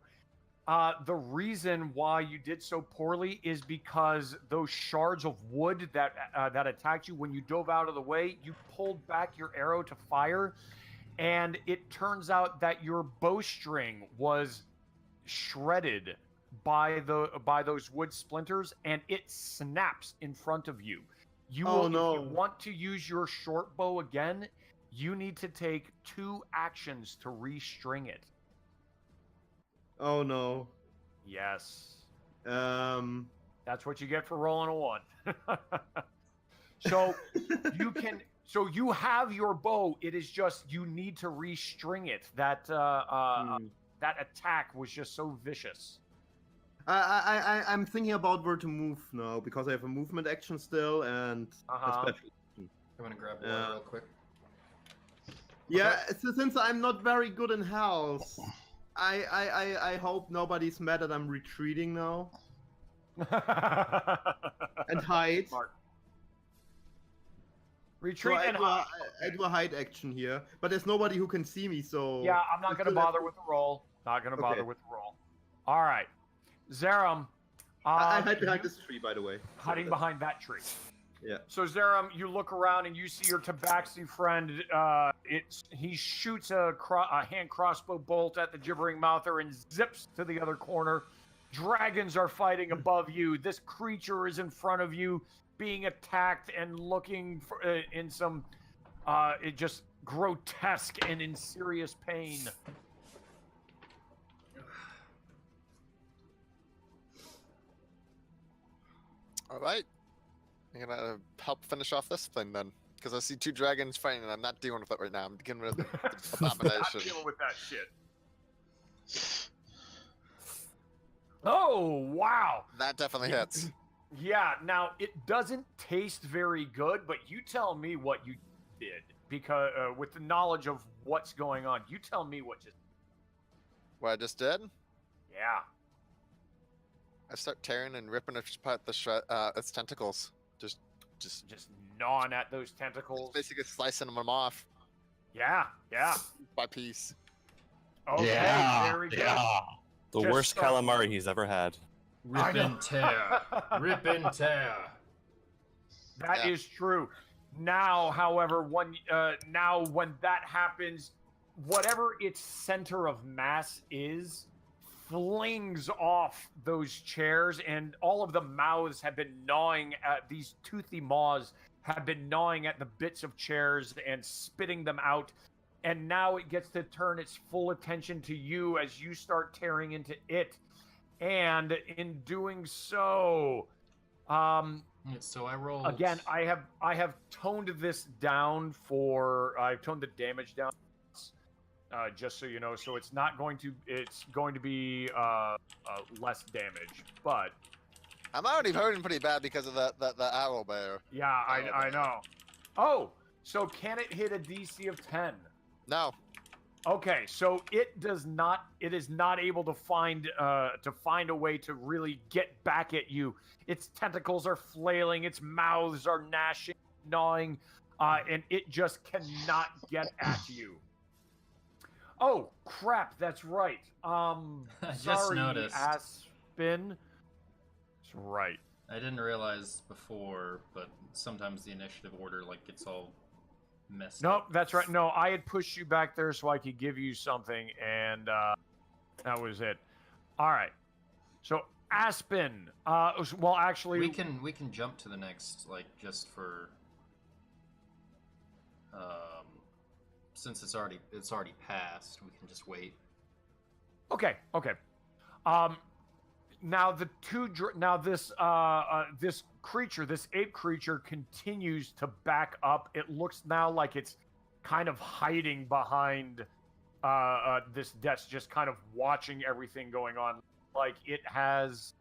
Speaker 2: the reason why you did so poorly is because those shards of wood that attacked you when you dove out of the way, you pulled back your arrow to fire, and it turns out that your bowstring was shredded by those wood splinters, and it snaps in front of you. You
Speaker 4: Oh,
Speaker 2: will,
Speaker 4: no.
Speaker 2: if you want to use your short bow again, you need to take 2 actions to restring it.
Speaker 4: Oh no.
Speaker 2: Yes.
Speaker 4: Um.
Speaker 2: That's what you get for rolling a 1. So you can. So you have your bow. It is just you need to restring it. That that attack was just so vicious.
Speaker 4: I'm thinking about where to move now because I have a movement action still and a
Speaker 2: Uh-huh.
Speaker 4: special action.
Speaker 5: I'm gonna grab water real quick.
Speaker 4: Yeah, so since I'm not very good in health, I hope nobody's mad that I'm retreating now and hide.
Speaker 2: Smart.
Speaker 4: So
Speaker 2: Retreat
Speaker 4: I
Speaker 2: and
Speaker 4: do,
Speaker 2: hide.
Speaker 4: I do a hide action here, but there's nobody who can see me, so
Speaker 2: Yeah, I'm not
Speaker 4: it's
Speaker 2: going to
Speaker 4: still
Speaker 2: bother with the roll. Not going to bother
Speaker 4: Okay.
Speaker 2: with the roll. All right. Zerum.
Speaker 4: I hide behind this tree, by the way.
Speaker 2: Hiding behind that tree.
Speaker 4: Yeah.
Speaker 2: So Zerum, you look around and you see your Tabaxi friend. He shoots a hand crossbow bolt at the gibbering mouther and zips to the other corner. Dragons are fighting above you. This creature is in front of you, being attacked and looking for, in some just grotesque and in serious pain.
Speaker 7: All right. I'm gonna help finish off this thing then, because I see 2 dragons fighting, and I'm not dealing with it right now. I'm getting rid of the
Speaker 2: Not
Speaker 7: abomination.
Speaker 2: dealing with that shit. Oh, wow.
Speaker 7: That definitely hits.
Speaker 2: Yeah, now it doesn't taste very good, but you tell me what you did because with the knowledge of what's going on, you tell me what you.
Speaker 7: What I just did?
Speaker 2: Yeah.
Speaker 7: I start tearing and ripping apart its tentacles. Just
Speaker 2: Gnawing at those tentacles.
Speaker 7: basically slicing them off
Speaker 2: Yeah, yeah.
Speaker 7: by piece.
Speaker 2: Okay,
Speaker 6: yeah,
Speaker 2: very good.
Speaker 6: yeah.
Speaker 1: The
Speaker 2: Just
Speaker 1: worst
Speaker 2: so-
Speaker 1: calamari he's ever had.
Speaker 2: I
Speaker 5: Rip
Speaker 2: know.
Speaker 5: and tear. Rip and tear.
Speaker 2: That
Speaker 7: Yeah.
Speaker 2: is true. Now, however, when that happens, whatever its center of mass is, flings off those chairs, and all of the mouths have been gnawing at these toothy maws have been gnawing at the bits of chairs and spitting them out. And now it gets to turn its full attention to you as you start tearing into it. And in doing so,
Speaker 5: So I rolled.
Speaker 2: again, I have toned this down I've toned the damage down, just so you know. So it's going to be less damage. But
Speaker 7: I'm already hurting pretty bad because of the arrow bear.
Speaker 2: yeah, I know. Oh, so can it hit a DC of 10?
Speaker 7: No.
Speaker 2: Okay, so it is not able to find a way to really get back at you. Its tentacles are flailing, its mouths are gnashing, gnawing. and it just cannot get at you. Oh crap! That's right.
Speaker 5: I just
Speaker 2: Sorry,
Speaker 5: noticed.
Speaker 2: Aspen. That's right.
Speaker 5: I didn't realize before, but sometimes the initiative order like gets all messed
Speaker 2: Nope,
Speaker 5: up.
Speaker 2: that's right. No, I had pushed you back there so I could give you something, and that was it. All right. So Aspen. Well, actually,
Speaker 5: We can jump to the next, like, just for since it's already passed, we can just wait.
Speaker 2: Okay. Now this creature, this ape creature, continues to back up. It looks now like it's kind of hiding behind this desk, just kind of watching everything going on. Like it has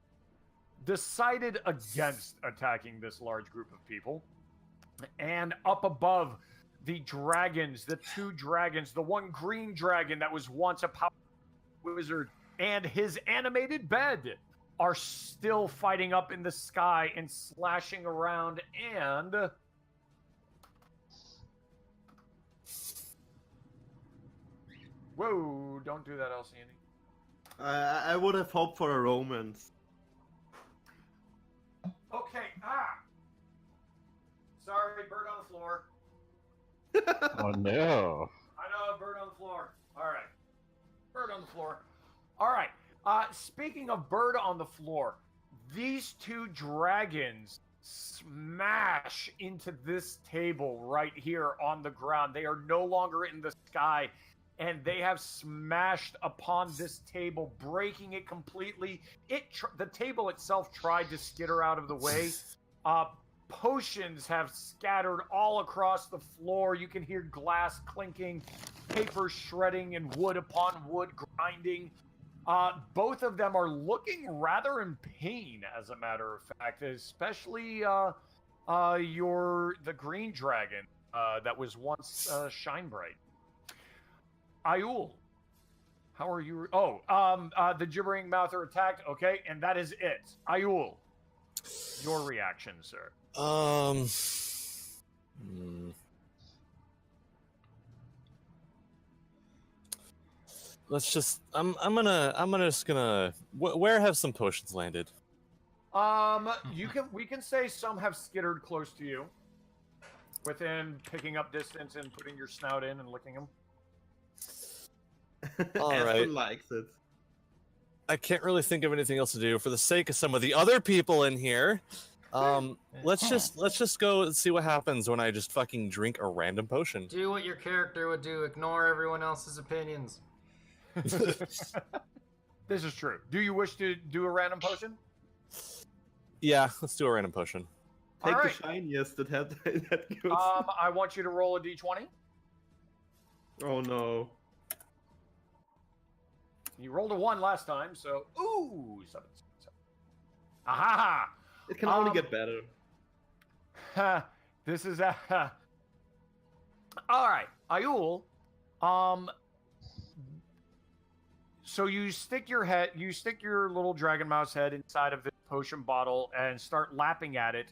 Speaker 2: decided against attacking this large group of people. And up above, the dragons, the two dragons, the one green dragon that was once a power wizard and his animated bed are still fighting up in the sky and slashing around, and whoa, don't do that, Alcione.
Speaker 4: I would have hoped for a romance.
Speaker 2: Okay, sorry, bird on the floor.
Speaker 6: Oh no.
Speaker 2: I know, bird on the floor. All right. Bird on the floor. All right. Speaking of bird on the floor, these two dragons smash into this table right here on the ground. They are no longer in the sky, and they have smashed upon this table, breaking it completely. The table itself tried to skitter out of the way. Potions have scattered all across the floor. You can hear glass clinking, paper shredding, and wood upon wood grinding. Both of them are looking rather in pain, as a matter of fact, especially the green dragon that was once Shine Bright. Ayul, how are you? Oh, the gibbering mouther attacked. Okay, and that is it. Ayul, your reaction, sir.
Speaker 1: Let's just. I'm just gonna. Where have some potions landed?
Speaker 2: We can say some have skittered close to you, within picking up distance and putting your snout in and licking them.
Speaker 1: All
Speaker 4: Aspen
Speaker 1: right.
Speaker 4: likes it.
Speaker 1: I can't really think of anything else to do for the sake of some of the other people in here. Let's just go and see what happens when I just fucking drink a random potion.
Speaker 5: Do what your character would do. Ignore everyone else's opinions.
Speaker 2: This is true. Do you wish to do a random potion?
Speaker 1: Yeah, let's do a random potion.
Speaker 4: Take
Speaker 2: All
Speaker 4: the
Speaker 2: right.
Speaker 4: shiniest that goes.
Speaker 2: I want you to roll a d20.
Speaker 4: Oh no.
Speaker 2: You rolled a 1 last time, so ooh, 7. Aha!
Speaker 4: It can only get better.
Speaker 2: This is all right, Ayul. So you stick your little dragon mouse head inside of this potion bottle and start lapping at it.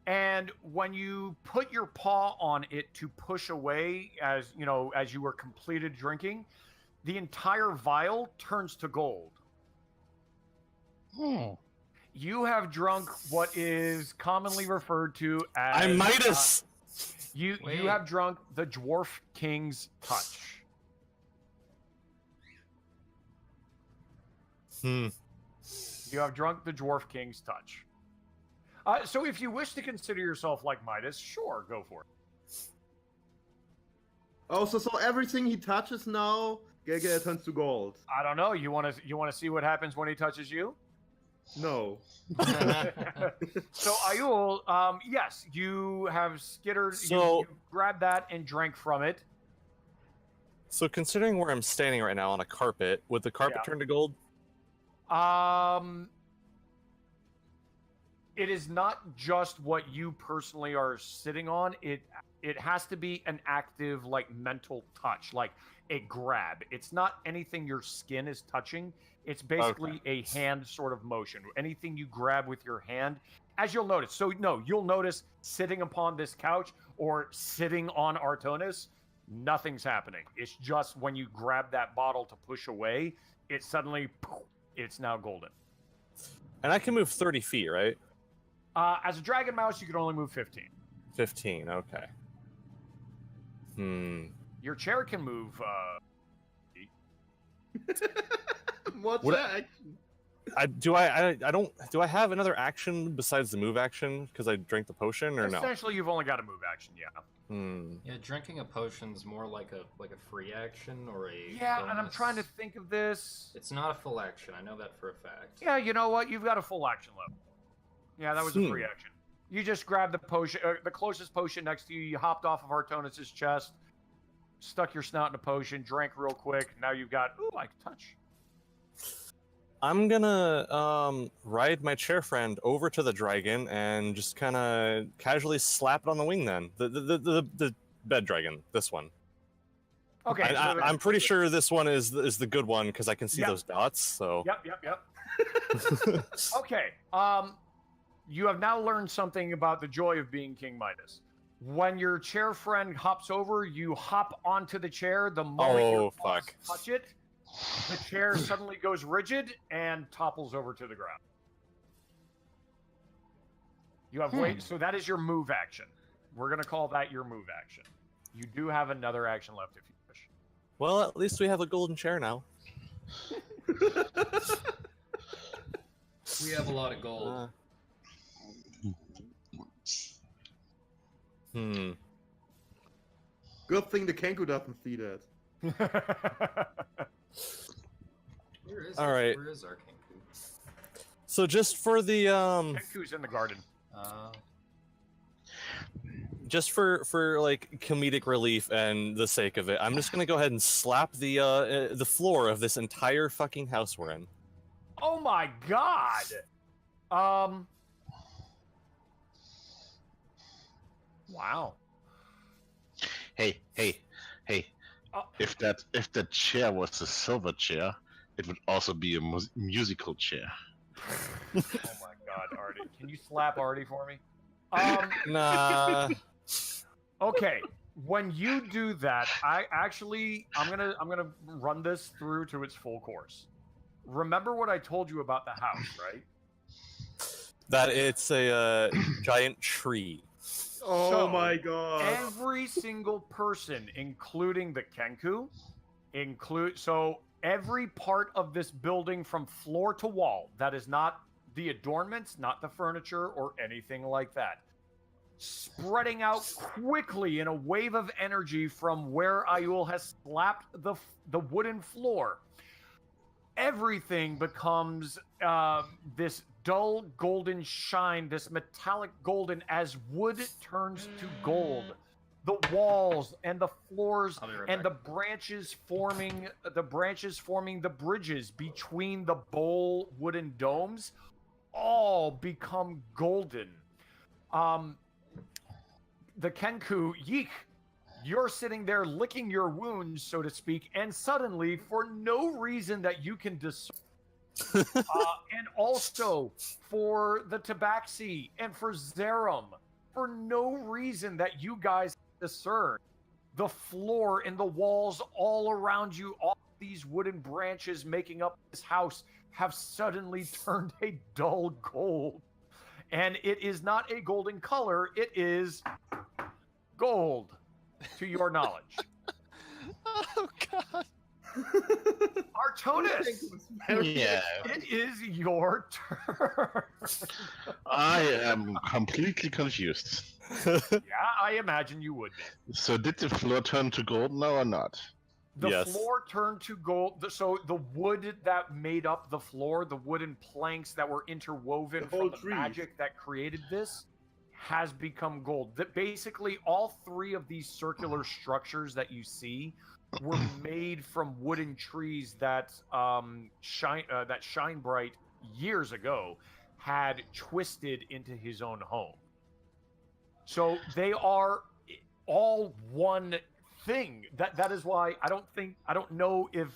Speaker 2: And when you put your paw on it to push away, as you were completed drinking, the entire vial turns to gold. You have drunk what is commonly referred to as...
Speaker 1: I'm Midas!
Speaker 2: You have drunk the Dwarf King's Touch. You have drunk the Dwarf King's Touch. So if you wish to consider yourself like Midas, sure, go for it.
Speaker 4: Oh, so everything he touches now turns to gold.
Speaker 2: I don't know. You want to see what happens when he touches you?
Speaker 4: No.
Speaker 2: So Ayul, yes, you have skittered.
Speaker 1: So-
Speaker 2: you grabbed that and drank from it.
Speaker 1: So considering where I'm standing right now on a carpet, would the carpet turn to gold?
Speaker 2: It is not just what you personally are sitting on. It has to be an active, like, mental touch, like a grab. It's not anything your skin is touching. It's basically a hand sort of motion. Anything you grab with your hand, as you'll notice. So no, you'll notice sitting upon this couch, or sitting on Artonis, nothing's happening. It's just when you grab that bottle to push away, it suddenly, it's now golden.
Speaker 1: And I can move 30 feet, right?
Speaker 2: As a dragon mouse, you can only move 15.
Speaker 1: 15, okay.
Speaker 2: Your chair can move.
Speaker 4: What's
Speaker 1: What-
Speaker 4: that?
Speaker 1: Do I have another action besides the move action because I drank the potion or no?
Speaker 2: Essentially, you've only got a move action, yeah.
Speaker 5: Yeah, drinking a potion's more like a free action or a
Speaker 2: Yeah, and I'm
Speaker 5: bonus.
Speaker 2: trying to think of this.
Speaker 5: It's not a full action. I know that for a fact.
Speaker 2: Yeah, you know what? You've got a full action level. Yeah, that was a free action. You just grabbed the potion, the closest potion next to you. You hopped off of Artonis' chest, stuck your snout in a potion, drank real quick. Now you've got, ooh, I can touch.
Speaker 1: I'm gonna ride my chair friend over to the dragon and just kind of casually slap it on the wing. Then the bed dragon, this one.
Speaker 2: Okay.
Speaker 1: I'm pretty sure this one is the good one because I can see those dots. So.
Speaker 2: Yep. Okay. You have now learned something about the joy of being King Midas. When your chair friend hops over, you hop onto the chair. The moment your paws touch it, the chair suddenly goes rigid and topples over to the ground. You have wait, so that is your move action. We're gonna call that your move action. You do have another action left if you wish.
Speaker 1: Well, at least we have a golden chair now.
Speaker 5: We have a lot of gold.
Speaker 4: Good thing the Kenku doesn't see that.
Speaker 1: All right.
Speaker 5: Where is our Kenku?
Speaker 1: So just for the
Speaker 2: Kenku's in the garden.
Speaker 1: Just for like comedic relief and the sake of it, I'm just gonna go ahead and slap the floor of this entire fucking house we're in.
Speaker 2: Oh my god! Wow.
Speaker 6: Hey. If that chair was a silver chair, it would also be a musical chair.
Speaker 2: Oh my god, Artie. Can you slap Artie for me?
Speaker 1: Nah.
Speaker 2: Okay. When you do that, I'm gonna run this through to its full course. Remember what I told you about the house, right?
Speaker 1: That it's a giant tree.
Speaker 4: Oh
Speaker 2: So,
Speaker 4: my god.
Speaker 2: Every single person, including the Kenku, so every part of this building from floor to wall, that is not the adornments, not the furniture, or anything like that, spreading out quickly in a wave of energy from where Ayul has slapped the wooden floor. Everything becomes this dull golden shine, this metallic golden as wood turns to gold. The walls and the floors and the branches forming the bridges between the bowl wooden domes all become golden. The Kenku, Yeek, you're sitting there licking your wounds, so to speak, and suddenly, for no reason that you can discern, and also for the Tabaxi and for Zerum, for no reason that you guys discern, the floor and the walls all around you, all these wooden branches making up this house, have suddenly turned a dull gold. And it is not a golden color, it is gold, to your knowledge.
Speaker 7: Oh god.
Speaker 2: Artonis,
Speaker 6: Yeah.
Speaker 2: it is your turn.
Speaker 6: I am completely confused.
Speaker 2: Yeah, I imagine you would be.
Speaker 6: So did the floor turn to gold now or not?
Speaker 2: The
Speaker 1: Yes.
Speaker 2: floor turned to gold. So the wood that made up the floor, the wooden planks that were interwoven
Speaker 4: The whole
Speaker 2: from the
Speaker 4: tree.
Speaker 2: magic that created this, has become gold. That basically all three of these circular structures that you see were made from wooden trees that Shine Bright years ago had twisted into his own home. So they are all one thing. That is why I don't know if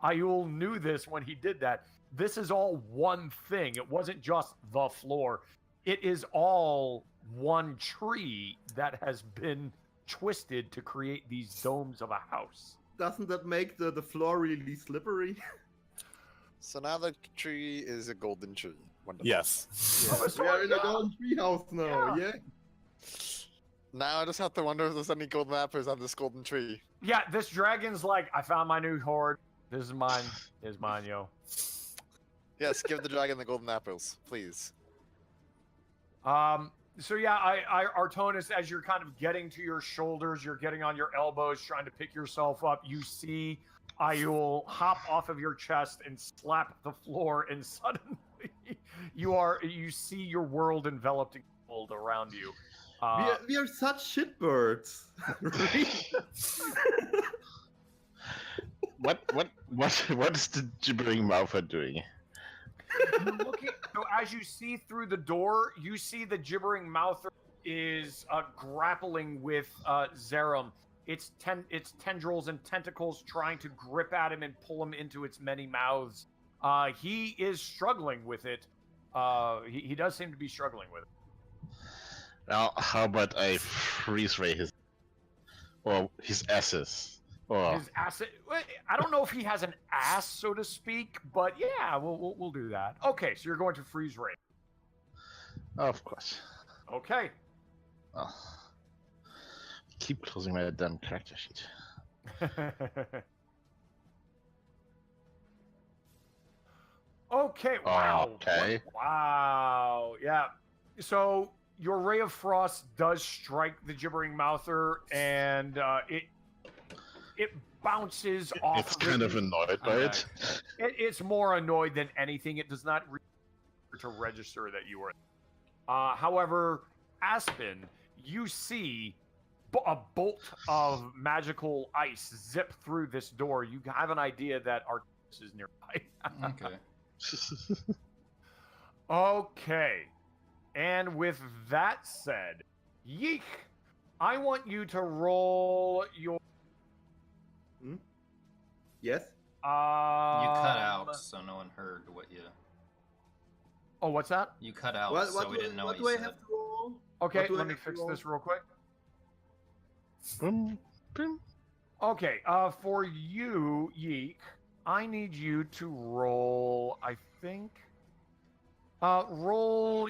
Speaker 2: Ayul knew this when he did that. This is all one thing. It wasn't just the floor. It is all one tree that has been twisted to create these domes of a house.
Speaker 4: Doesn't that make the floor really slippery?
Speaker 7: So now the tree is a golden tree. Wonderful.
Speaker 1: Yes.
Speaker 2: Oh, so
Speaker 4: We are in a
Speaker 2: yeah.
Speaker 4: golden tree house now. Yeah.
Speaker 7: Now I just have to wonder if there's any golden apples on this golden tree.
Speaker 2: Yeah, this dragon's like, I found my new hoard. This is mine. This is mine, yo.
Speaker 7: Yes, give the dragon the golden apples, please.
Speaker 2: So yeah, Artonis, as you're kind of getting to your shoulders, you're getting on your elbows, trying to pick yourself up. You see Ayul hop off of your chest and slap the floor, and suddenly you see your world enveloped in gold around you.
Speaker 4: We are such shitbirds.
Speaker 6: What is the gibbering mouther doing?
Speaker 2: So as you see through the door, you see the gibbering mouther is grappling with Zerum. Its tendrils and tentacles trying to grip at him and pull him into its many mouths. He is struggling with it. He does seem to be struggling with it.
Speaker 6: Now, how about I freeze ray his asses? Or
Speaker 2: His ass. I don't know if he has an ass, so to speak, but yeah, we'll do that. Okay, so you're going to freeze ray.
Speaker 6: of course.
Speaker 2: Okay.
Speaker 6: Oh. Keep closing my damn character sheet.
Speaker 2: Okay. Wow.
Speaker 6: Okay.
Speaker 2: Wow. Yeah. So your ray of frost does strike the gibbering mouther, and it bounces off.
Speaker 6: It's kind of annoyed by it.
Speaker 2: It's more annoyed than anything. It does not to register that you are. However, Aspen, you see a bolt of magical ice zip through this door. You have an idea that Arcturus is nearby.
Speaker 5: Okay.
Speaker 2: Okay. And with that said, Yeek, I want you to roll your.
Speaker 4: Yes.
Speaker 5: You cut out, so no one heard what you.
Speaker 2: Oh, what's that?
Speaker 5: You cut out,
Speaker 4: What,
Speaker 5: so we didn't know what
Speaker 4: do
Speaker 5: you
Speaker 4: I
Speaker 5: said.
Speaker 4: have to roll?
Speaker 2: Okay,
Speaker 4: What do I
Speaker 2: let me
Speaker 4: have to
Speaker 2: fix
Speaker 4: roll?
Speaker 2: this real quick.
Speaker 6: Boom, boom.
Speaker 2: Okay, for you, Yeek, I need you to roll, I think. Roll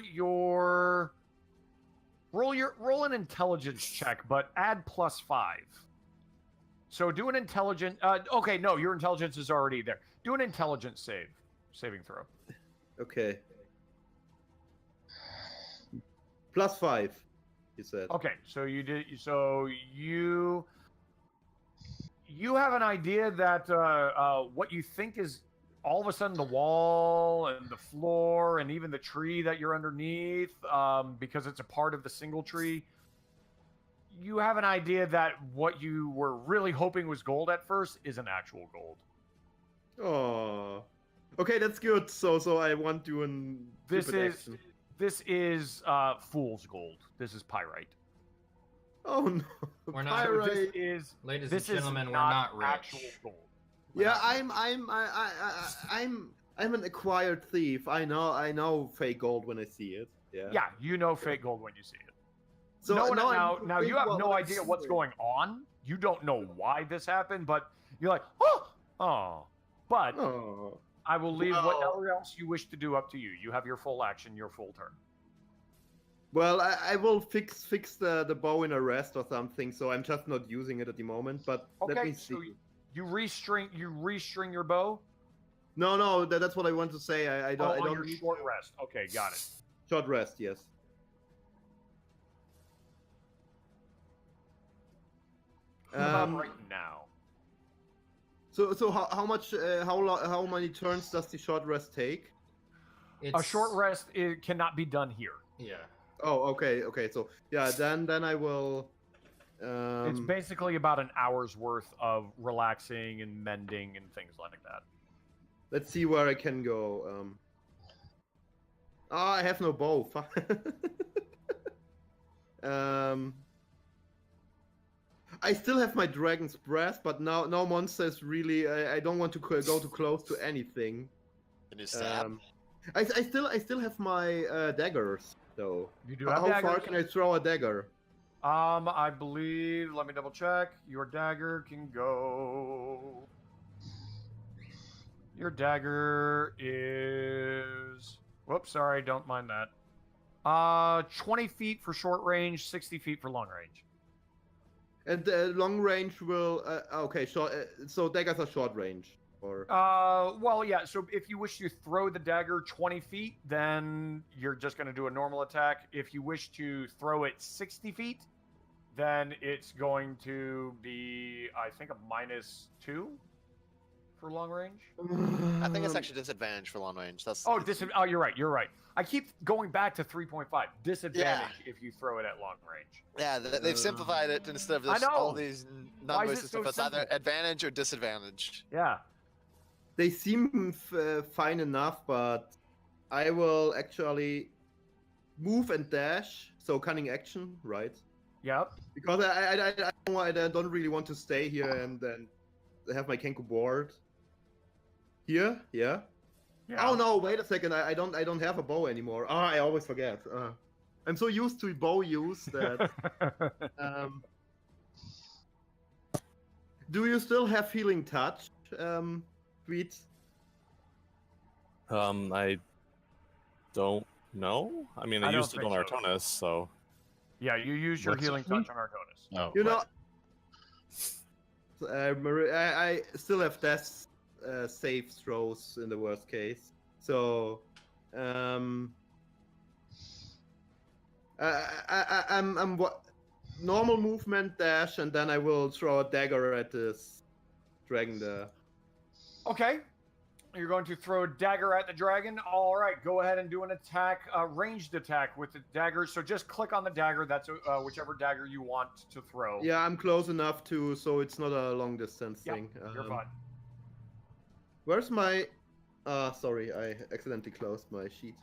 Speaker 2: an intelligence check, but add +5. So do an intelligence. Okay, no, your intelligence is already there. Do an intelligence saving throw.
Speaker 4: Okay. +5, you said.
Speaker 2: Okay, so you did. So you have an idea that what you think is all of a sudden the wall and the floor and even the tree that you're underneath, because it's a part of the single tree. You have an idea that what you were really hoping was gold at first isn't actual gold.
Speaker 4: Oh. Okay, that's good. So I want to an.
Speaker 2: This is fool's gold. This is pyrite.
Speaker 4: Oh no.
Speaker 5: We're not-
Speaker 4: Pyrite.
Speaker 5: Ladies
Speaker 2: This
Speaker 5: and
Speaker 2: is
Speaker 5: gentlemen, we're
Speaker 2: not
Speaker 5: not rich.
Speaker 2: actual gold.
Speaker 4: Yeah, I'm an acquired thief. I know fake gold when I see it. Yeah.
Speaker 2: Yeah, you know fake gold when you see it.
Speaker 4: So
Speaker 2: now
Speaker 4: I'm
Speaker 2: you have
Speaker 4: thinking
Speaker 2: no
Speaker 4: what
Speaker 2: idea
Speaker 4: I'm
Speaker 2: what's
Speaker 4: doing.
Speaker 2: going on. You don't know why this happened, but you're like, oh. But
Speaker 4: Oh.
Speaker 2: I will leave
Speaker 4: Well-
Speaker 2: whatever else you wish to do up to you. You have your full action, your full turn.
Speaker 4: Well, I will fix the bow in a rest or something. So I'm just not using it at the moment. But let
Speaker 2: Okay,
Speaker 4: me see.
Speaker 2: so you restring your bow.
Speaker 4: No, that's what I want to say. I don't. I
Speaker 2: on
Speaker 4: don't
Speaker 2: your
Speaker 4: need
Speaker 2: short rest. Okay, got it.
Speaker 4: short rest. Yes.
Speaker 2: What about right now?
Speaker 4: So how much how many turns does the short rest take?
Speaker 2: A short rest cannot be done here.
Speaker 5: Yeah.
Speaker 4: Oh, okay. So yeah, then I will.
Speaker 2: It's basically about an hour's worth of relaxing and mending and things like that.
Speaker 4: Let's see where I can go. I have no bow. Fuck. I still have my dragon's breath, but now monsters really. I don't want to go too close to anything.
Speaker 7: Can you stab?
Speaker 4: I still have my daggers. So
Speaker 2: You do have
Speaker 4: how far
Speaker 2: daggers.
Speaker 4: can I throw a dagger?
Speaker 2: I believe. Let me double check. Your dagger can go. Your dagger is. Whoops, sorry. Don't mind that. 20 feet for short range, 60 feet for long range.
Speaker 4: And long range will. Okay, short. So daggers are short range. Or
Speaker 2: Well, yeah. So if you wish to throw the dagger 20 feet, then you're just going to do a normal attack. If you wish to throw it 60 feet, then it's going to be, I think, a -2 for long range.
Speaker 7: I think it's actually disadvantage for long range. That's
Speaker 2: Oh, oh, you're right. You're right. I keep going back to 3.5. Disadvantage if you throw it at long range.
Speaker 7: yeah. They've simplified it instead of
Speaker 2: I
Speaker 7: this,
Speaker 2: know.
Speaker 7: all these
Speaker 2: Why is
Speaker 7: numbers
Speaker 2: it
Speaker 7: and stuff.
Speaker 2: so
Speaker 7: It's either
Speaker 2: simple?
Speaker 7: advantage or disadvantage.
Speaker 2: Yeah.
Speaker 4: they seem fine enough, but I will actually move and dash. So cunning action, right?
Speaker 2: Yep.
Speaker 4: Because I don't really want to stay here and then have my Kenku board. Here, yeah.
Speaker 2: Yeah.
Speaker 4: Oh no! Wait a second. I don't have a bow anymore. I always forget. I'm so used to bow use that. Do you still have healing touch, Tweets?
Speaker 1: I don't know. I mean, I
Speaker 2: I don't
Speaker 1: used it
Speaker 2: think
Speaker 1: on
Speaker 2: so.
Speaker 1: Artonis, so.
Speaker 2: Yeah, you use your
Speaker 6: What's
Speaker 2: healing
Speaker 6: it?
Speaker 2: touch on Artonis.
Speaker 6: Oh,
Speaker 4: You know, I still have death save throws in the worst case. So, I'm what normal movement dash, and then I will throw a dagger at this dragon there.
Speaker 2: Okay. You're going to throw a dagger at the dragon. All right, go ahead and do an attack, ranged attack with the dagger. So just click on the dagger. That's whichever dagger you want to throw.
Speaker 4: Yeah, I'm close enough to, so it's not a long distance
Speaker 2: Yep,
Speaker 4: thing.
Speaker 2: you're fine.
Speaker 4: Where's my? Sorry, I accidentally closed my sheet.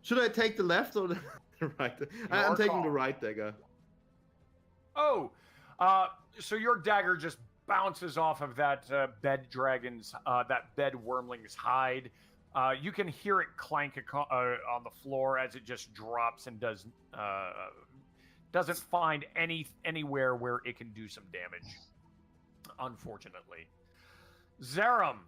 Speaker 4: Should I take the left or the right? I'm taking
Speaker 2: call.
Speaker 4: the right dagger.
Speaker 2: Oh, so your dagger just bounces off of that bed dragon's, that bed wormling's hide. You can hear it clank on the floor as it just drops and doesn't find anywhere where it can do some damage. Unfortunately, Zarum,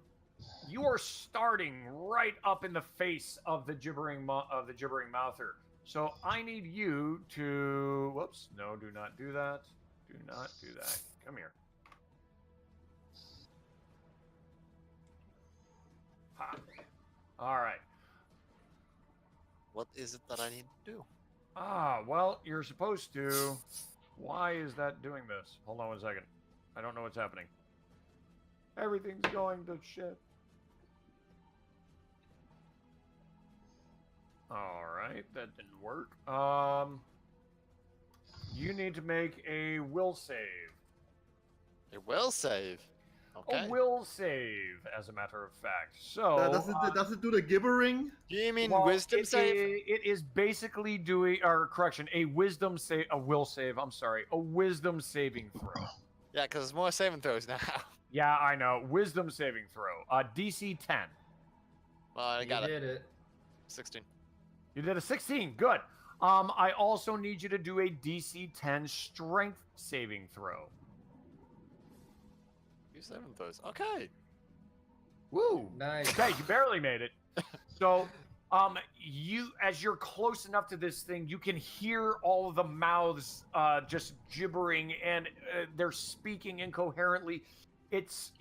Speaker 2: you are starting right up in the face of the gibbering mouther. So I need you to. Whoops! No, do not do that. Do not do that. Come here. Ha. All right.
Speaker 7: What is it that I need to do?
Speaker 2: Well, you're supposed to. Why is that doing this? Hold on 1 second. I don't know what's happening. Everything's going to shit. All right, that didn't work. You need to make a will save.
Speaker 7: It will save. Okay.
Speaker 2: A will save, as a matter of fact. So
Speaker 4: Does it do the gibbering?
Speaker 7: Do you mean
Speaker 2: well,
Speaker 7: wisdom save?
Speaker 2: It is basically doing, or correction, a wisdom save, a will save. I'm sorry, a wisdom saving throw.
Speaker 7: Yeah, because it's more saving throws now.
Speaker 2: Yeah, I know. Wisdom saving throw. DC 10.
Speaker 7: Well, I got
Speaker 5: You
Speaker 7: it.
Speaker 5: did it.
Speaker 7: 16.
Speaker 2: You did a 16. Good. I also need you to do a DC 10 strength saving throw.
Speaker 7: You saving throws. Okay.
Speaker 2: Woo.
Speaker 5: Nice.
Speaker 2: Okay, you barely made it. So, as you're close enough to this thing, you can hear all of the mouths just gibbering, and they're speaking incoherently. It's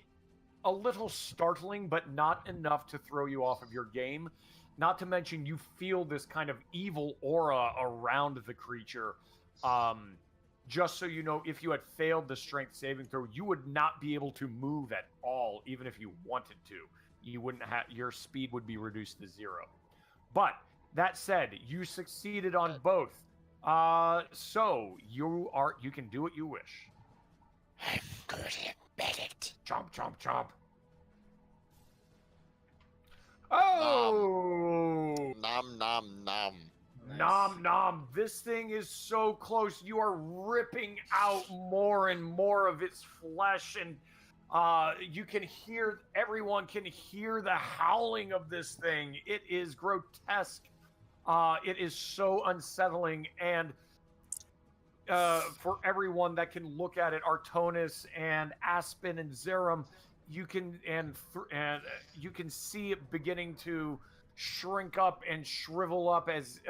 Speaker 2: a little startling, but not enough to throw you off of your game. Not to mention, you feel this kind of evil aura around the creature. Just so you know, if you had failed the strength saving throw, you would not be able to move at all, even if you wanted to. You wouldn't have, your speed would be reduced to 0. But that said, you succeeded on both. So you can do what you wish.
Speaker 7: I'm good at it.
Speaker 2: Chomp, chomp, chomp. Oh!
Speaker 7: Nom nom nom.
Speaker 5: Nice.
Speaker 2: Nom nom. This thing is so close. You are ripping out more and more of its flesh, and You can hear, everyone can hear the howling of this thing. It is grotesque. It is so unsettling. And for everyone that can look at it, Artonis and Aspen and Zerum, you can you can see it beginning to shrink up and shrivel up as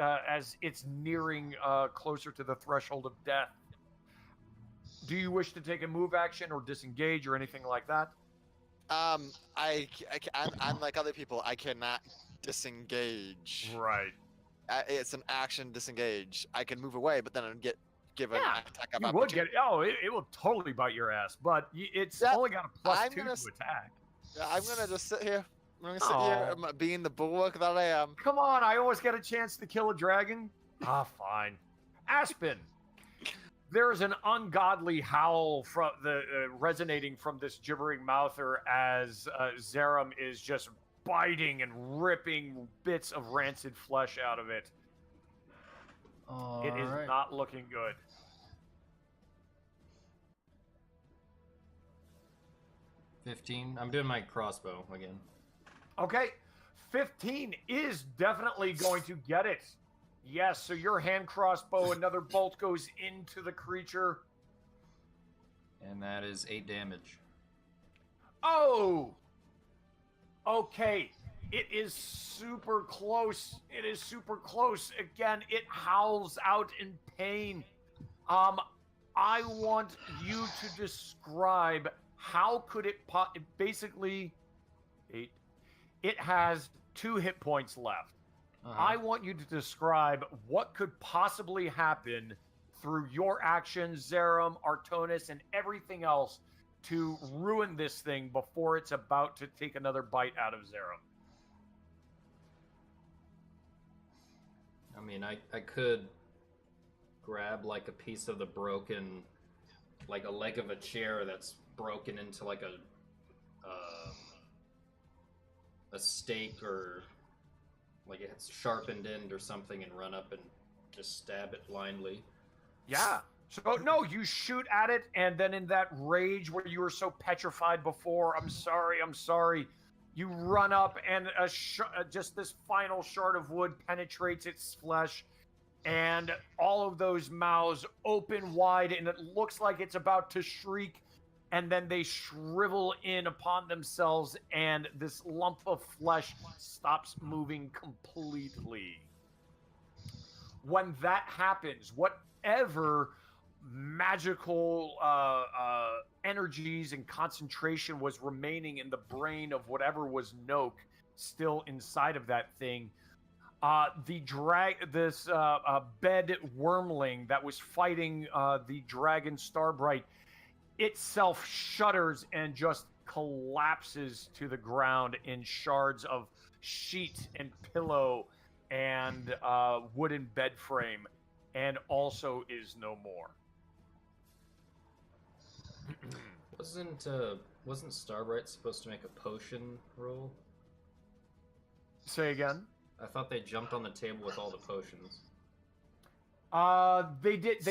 Speaker 2: it's nearing closer to the threshold of death. Do you wish to take a move action or disengage or anything like that?
Speaker 7: I'm like other people. I cannot disengage.
Speaker 2: Right.
Speaker 7: It's an action disengage. I can move away, but then I'd get given
Speaker 2: Yeah,
Speaker 7: attack of
Speaker 2: You would
Speaker 7: opportunity.
Speaker 2: get it will totally bite your ass, but it's
Speaker 7: Yeah,
Speaker 2: only got a plus
Speaker 7: I'm
Speaker 2: 2
Speaker 7: gonna
Speaker 2: to attack.
Speaker 7: Yeah, I'm gonna just sit here. I'm gonna sit here, being the bulwark that I am.
Speaker 2: Come on, I always get a chance to kill a dragon. Fine. Aspen. There is an ungodly howl from the resonating from this gibbering mouther as Zerum is just biting and ripping bits of rancid flesh out of it. It is not looking good.
Speaker 5: $15. I'm doing my crossbow again.
Speaker 2: Okay, 15 is definitely going to get it. Yes, so your hand crossbow, another bolt goes into the creature.
Speaker 5: And that is 8 damage.
Speaker 2: Oh! Okay, it is super close. It is super close. Again, it howls out in pain. I want you to describe how could it basically 8. It has 2 hit points left. I want you to describe what could possibly happen through your actions, Zerum, Artonis, and everything else to ruin this thing before it's about to take another bite out of Zerum.
Speaker 5: I mean, I could grab like a piece of the broken, like a leg of a chair that's broken into like a stake or like it's sharpened end or something and run up and just stab it blindly.
Speaker 2: Yeah. So, no, you shoot at it, and then in that rage where you were so petrified before, I'm sorry, you run up, and just this final shard of wood penetrates its flesh, and all of those mouths open wide, and it looks like it's about to shriek, and then they shrivel in upon themselves, and this lump of flesh stops moving completely. When that happens, whatever magical energies and concentration was remaining in the brain of whatever was Noke still inside of that thing, this bed wormling that was fighting the dragon Starbright itself shudders and just collapses to the ground in shards of sheet and pillow and wooden bed frame, and also is no more.
Speaker 5: Wasn't Starbright supposed to make a potion roll?
Speaker 2: Say again?
Speaker 5: I thought they jumped on the table with all the potions.
Speaker 2: They did.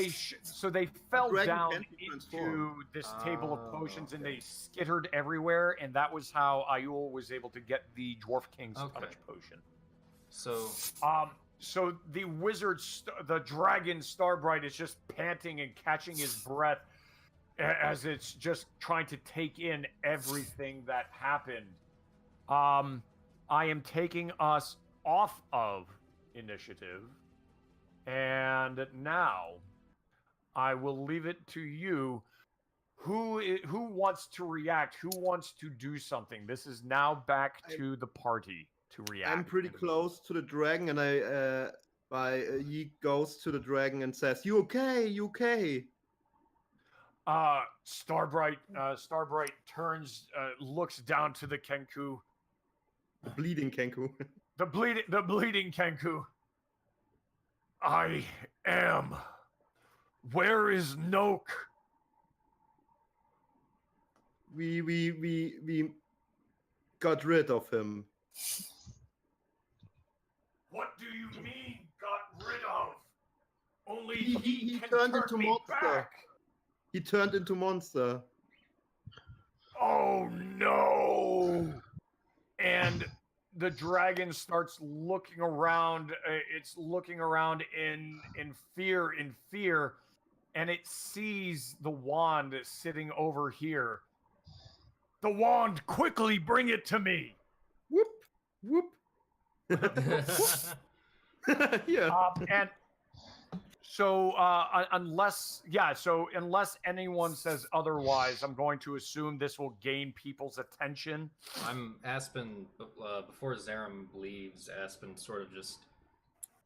Speaker 2: So they fell
Speaker 4: Dragon
Speaker 2: down
Speaker 4: can't be transformed.
Speaker 2: into this table of potions, and
Speaker 5: okay.
Speaker 2: they skittered everywhere. And that was how Ayul was able to get the Dwarf King's touch potion.
Speaker 5: So,
Speaker 2: so the wizard, the dragon Starbright, is just panting and catching his breath as it's just trying to take in everything that happened. I am taking us off of initiative. And now, I will leave it to you. Who wants to react? Who wants to do something? This is now back to the party to react.
Speaker 4: I'm pretty close to the dragon, and he goes to the dragon and says, "You okay? You okay?"
Speaker 2: Starbright turns, looks down to the Kenku.
Speaker 4: The bleeding Kenku.
Speaker 2: The bleeding Kenku. I am. Where is Noke?
Speaker 4: We got rid of him.
Speaker 2: What do you mean, got rid of? Only
Speaker 4: He
Speaker 2: can
Speaker 4: turned
Speaker 2: turn
Speaker 4: into
Speaker 2: me
Speaker 4: monster.
Speaker 2: back.
Speaker 4: He turned into monster.
Speaker 2: "Oh no!" And the dragon starts looking around. It's looking around in fear, and it sees the wand sitting over here. The wand, quickly bring it to me.
Speaker 4: Whoop, whoop. Yeah.
Speaker 2: And so unless anyone says otherwise, I'm going to assume this will gain people's attention.
Speaker 5: Aspen, before Zaram leaves, Aspen sort of just,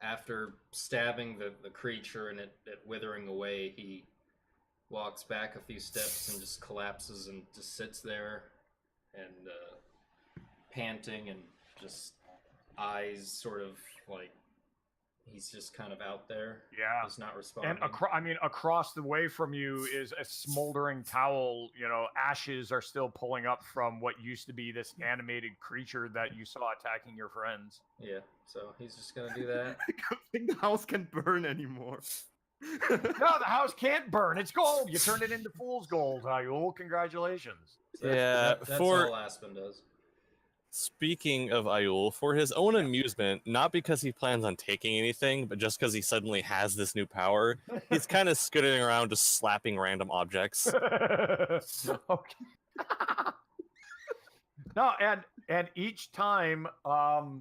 Speaker 5: after stabbing the creature and it withering away, he walks back a few steps and just collapses and just sits there and panting and just eyes sort of like he's just kind of out there.
Speaker 2: Yeah.
Speaker 5: Just not responding.
Speaker 2: And across the way from you is a smoldering towel. You know, ashes are still pulling up from what used to be this animated creature that you saw attacking your friends.
Speaker 5: Yeah, so he's just gonna do that.
Speaker 4: I don't think the house can burn anymore.
Speaker 2: No, the house can't burn. It's gold. You turned it into fool's gold, Ayul. Congratulations.
Speaker 5: So that's
Speaker 1: for
Speaker 5: all Aspen does.
Speaker 1: speaking of Ayul, for his own amusement, not because he plans on taking anything, but just because he suddenly has this new power, he's kind of scooting around just slapping random objects.
Speaker 2: Okay. No, and each time, tell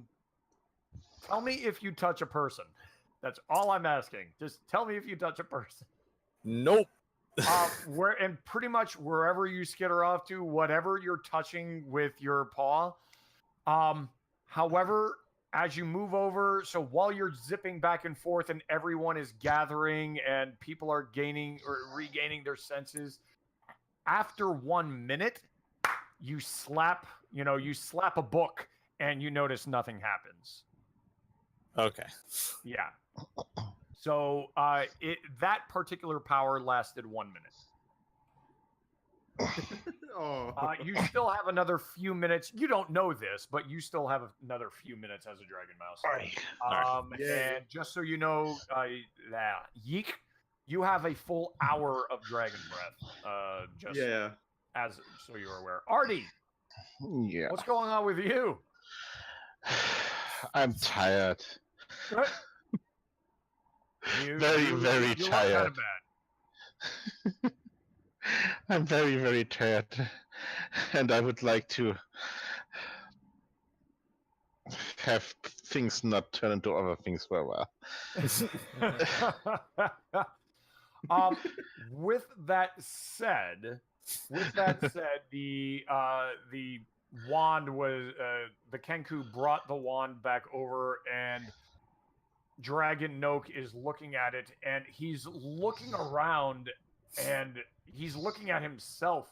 Speaker 2: me if you touch a person. That's all I'm asking. Just tell me if you touch a person.
Speaker 1: Nope.
Speaker 2: And pretty much wherever you skitter off to, whatever you're touching with your paw. However, as you move over, so while you're zipping back and forth and everyone is gathering and people are gaining or regaining their senses, after 1 minute, you slap a book and you notice nothing happens.
Speaker 1: Okay.
Speaker 2: Yeah. So that particular power lasted 1 minute.
Speaker 4: Oh.
Speaker 2: You still have another few minutes. You don't know this, but you still have another few minutes as a dragon mouse.
Speaker 4: Yeah.
Speaker 2: And just so you know, Yeek, you have a full hour of dragon breath. Just
Speaker 4: Yeah.
Speaker 2: as so you're aware. Artie,
Speaker 6: Yeah.
Speaker 2: what's going on with you?
Speaker 6: I'm tired.
Speaker 2: You
Speaker 6: Very
Speaker 2: look
Speaker 6: tired.
Speaker 2: kind of bad.
Speaker 6: I'm very tired, and I would like to have things not turn into other things for a while.
Speaker 2: With that said, the wand was the Kenku brought the wand back over, and Dragon Noke is looking at it, and he's looking around, and he's looking at himself.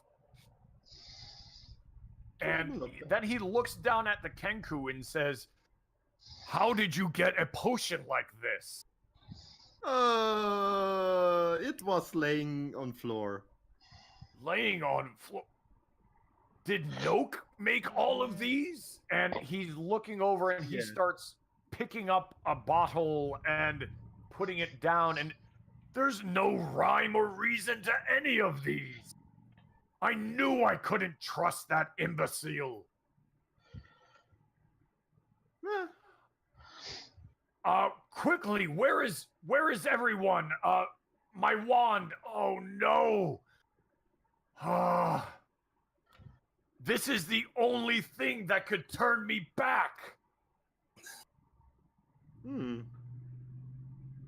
Speaker 2: And then he looks down at the Kenku and says, "How did you get a potion like this?"
Speaker 4: It was laying on floor.
Speaker 2: Laying on floor. Did Noke make all of these? And he's looking over and he starts picking up a bottle and putting it down, and there's no rhyme or reason to any of these. I knew I couldn't trust that imbecile. Quickly, where is everyone? My wand. Oh no. This is the only thing that could turn me back.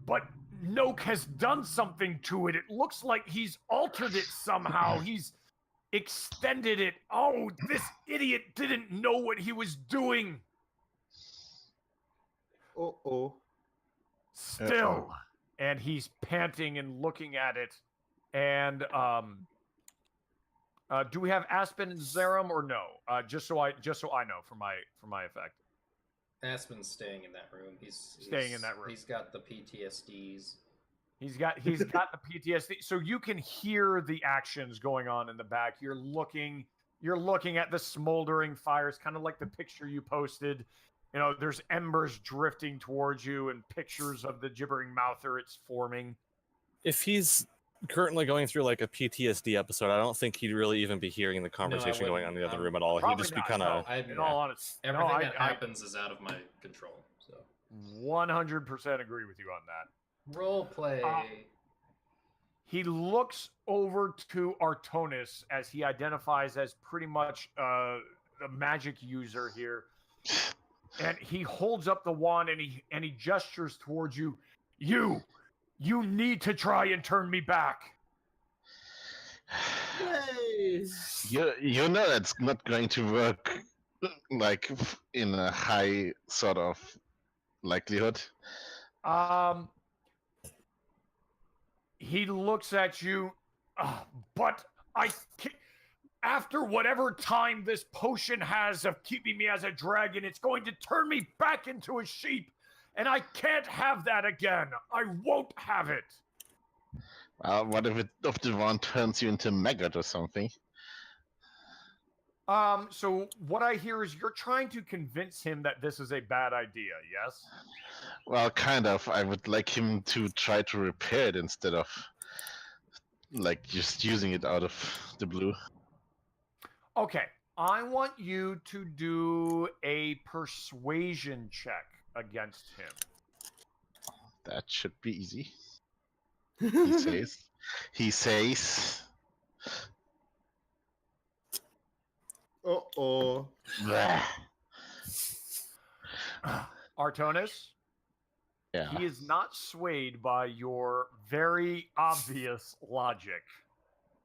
Speaker 2: But Noke has done something to it. It looks like he's altered it somehow. He's extended it. Oh, this idiot didn't know what he was doing.
Speaker 4: Uh-oh.
Speaker 2: Still. And he's panting and looking at it. And do we have Aspen and Zaram or no? Just so I know for my effect.
Speaker 5: Aspen's staying in that room. He's
Speaker 2: staying in that room.
Speaker 5: He's got the PTSDs.
Speaker 2: He's got the PTSD. So you can hear the actions going on in the back. You're looking at the smoldering fires, kind of like the picture you posted. You know, there's embers drifting towards you and pictures of the gibbering mouther it's forming.
Speaker 1: If he's currently going through like a PTSD episode. I don't think he'd really even be hearing the conversation going on in the other room at all. He'd
Speaker 2: Probably
Speaker 1: just be
Speaker 2: not,
Speaker 1: kind of.
Speaker 2: no. In
Speaker 5: yeah.
Speaker 2: all honesty,
Speaker 5: Everything that happens is out of my control. So
Speaker 2: 100% agree with you on that.
Speaker 5: role play.
Speaker 2: He looks over to Artonis as he identifies as pretty much a magic user here. And he holds up the wand and he gestures towards you. You need to try and turn me back.
Speaker 4: Yay!
Speaker 6: You know that's not going to work, like in a high sort of likelihood.
Speaker 2: He looks at you, but I can't. After whatever time this potion has of keeping me as a dragon, it's going to turn me back into a sheep, and I can't have that again. I won't have it.
Speaker 6: What if the wand turns you into a maggot or something?
Speaker 2: So what I hear is you're trying to convince him that this is a bad idea, yes?
Speaker 6: Well, kind of. I would like him to try to repair it instead of like just using it out of the blue.
Speaker 2: Okay, I want you to do a persuasion check against him.
Speaker 6: That should be easy. He says. He says.
Speaker 4: Uh-oh.
Speaker 6: Blah.
Speaker 2: Artonis,
Speaker 6: Yeah.
Speaker 2: he is not swayed by your very obvious logic.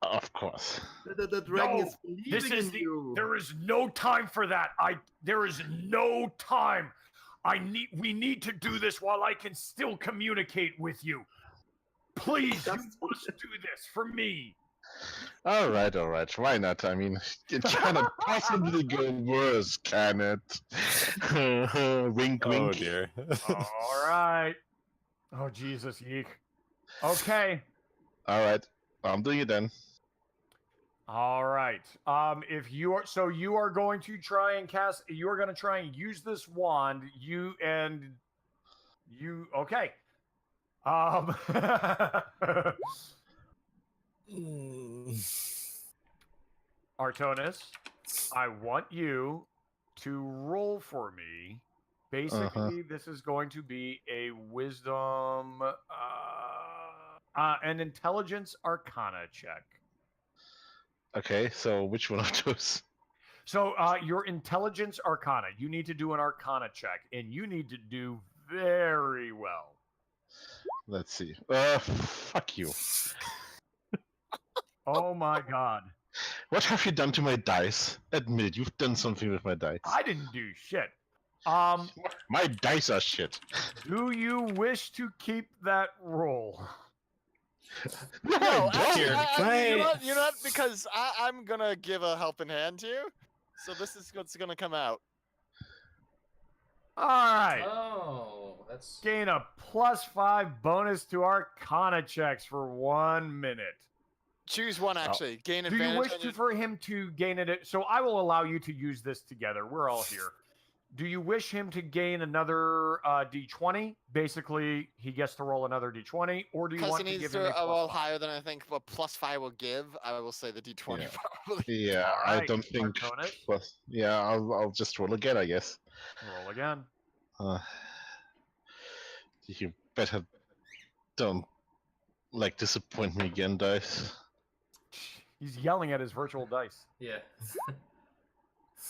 Speaker 6: Of course.
Speaker 4: The dragon
Speaker 2: No,
Speaker 4: is
Speaker 2: This
Speaker 4: believing
Speaker 2: is
Speaker 4: in
Speaker 2: the.
Speaker 4: you.
Speaker 2: There is no time for that. There is no time. We need to do this while I can still communicate with you. Please, you must do this for me.
Speaker 6: All right. Why not? I mean, it cannot possibly go worse, can it? Wink, wink.
Speaker 1: Oh dear.
Speaker 2: All right. Oh Jesus, yeek. Okay.
Speaker 6: All right. I'm doing it then.
Speaker 2: All right. If you are you are going to try and cast. You are going to try and use this wand. Okay. Artonis, I want you to roll for me. Basically, this is going to be a wisdom, an intelligence arcana check.
Speaker 6: Okay, so which one of those?
Speaker 2: So your intelligence arcana, you need to do an arcana check, and you need to do very well.
Speaker 6: Let's see. Fuck you.
Speaker 2: Oh my god.
Speaker 6: What have you done to my dice? Admit it, you've done something with my dice.
Speaker 2: I didn't do shit.
Speaker 6: My dice are shit.
Speaker 2: Do you wish to keep that roll?
Speaker 6: No,
Speaker 7: No,
Speaker 6: I
Speaker 7: actually,
Speaker 6: don't.
Speaker 7: you know what? Because I'm gonna give a helping hand to you. So this is what's gonna come out.
Speaker 2: All right.
Speaker 5: Oh, that's
Speaker 2: Gain a +5 bonus to Arcana checks for 1 minute.
Speaker 7: Choose one actually. Gain
Speaker 2: Do
Speaker 7: advantage.
Speaker 2: you wish
Speaker 7: on
Speaker 2: to,
Speaker 7: your-
Speaker 2: for him to gain it? So I will allow you to use this together. We're all here. Do you wish him to gain another d20? Basically, he gets to roll another d20, or do you
Speaker 7: Because
Speaker 2: want
Speaker 7: he
Speaker 2: to
Speaker 7: needs
Speaker 2: give him
Speaker 7: to
Speaker 2: a
Speaker 7: roll
Speaker 2: +5?
Speaker 7: higher than I think what +5 will give. I will say the d20
Speaker 6: Yeah.
Speaker 7: probably.
Speaker 6: Yeah,
Speaker 2: All
Speaker 6: I
Speaker 2: right,
Speaker 6: don't think.
Speaker 2: Arconis.
Speaker 6: Plus, yeah, I'll just roll again, I guess.
Speaker 2: Roll again.
Speaker 6: You better don't like disappoint me again, dice.
Speaker 2: He's yelling at his virtual dice.
Speaker 5: yeah.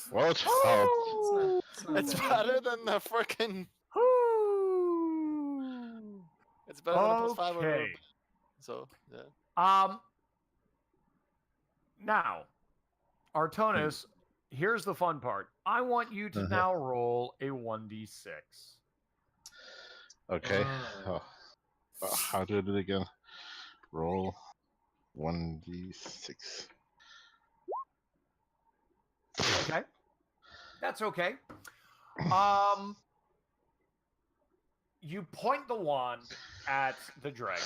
Speaker 6: What?
Speaker 2: Oh!
Speaker 7: It's better than the freaking. It's better than a +5 over.
Speaker 2: Okay.
Speaker 7: So yeah.
Speaker 2: Now, Artonis, here's the fun part. I want you to now roll a 1d6.
Speaker 6: Okay. How do I do it again? Roll 1d6.
Speaker 2: Okay. That's okay. You point the wand at the dragon,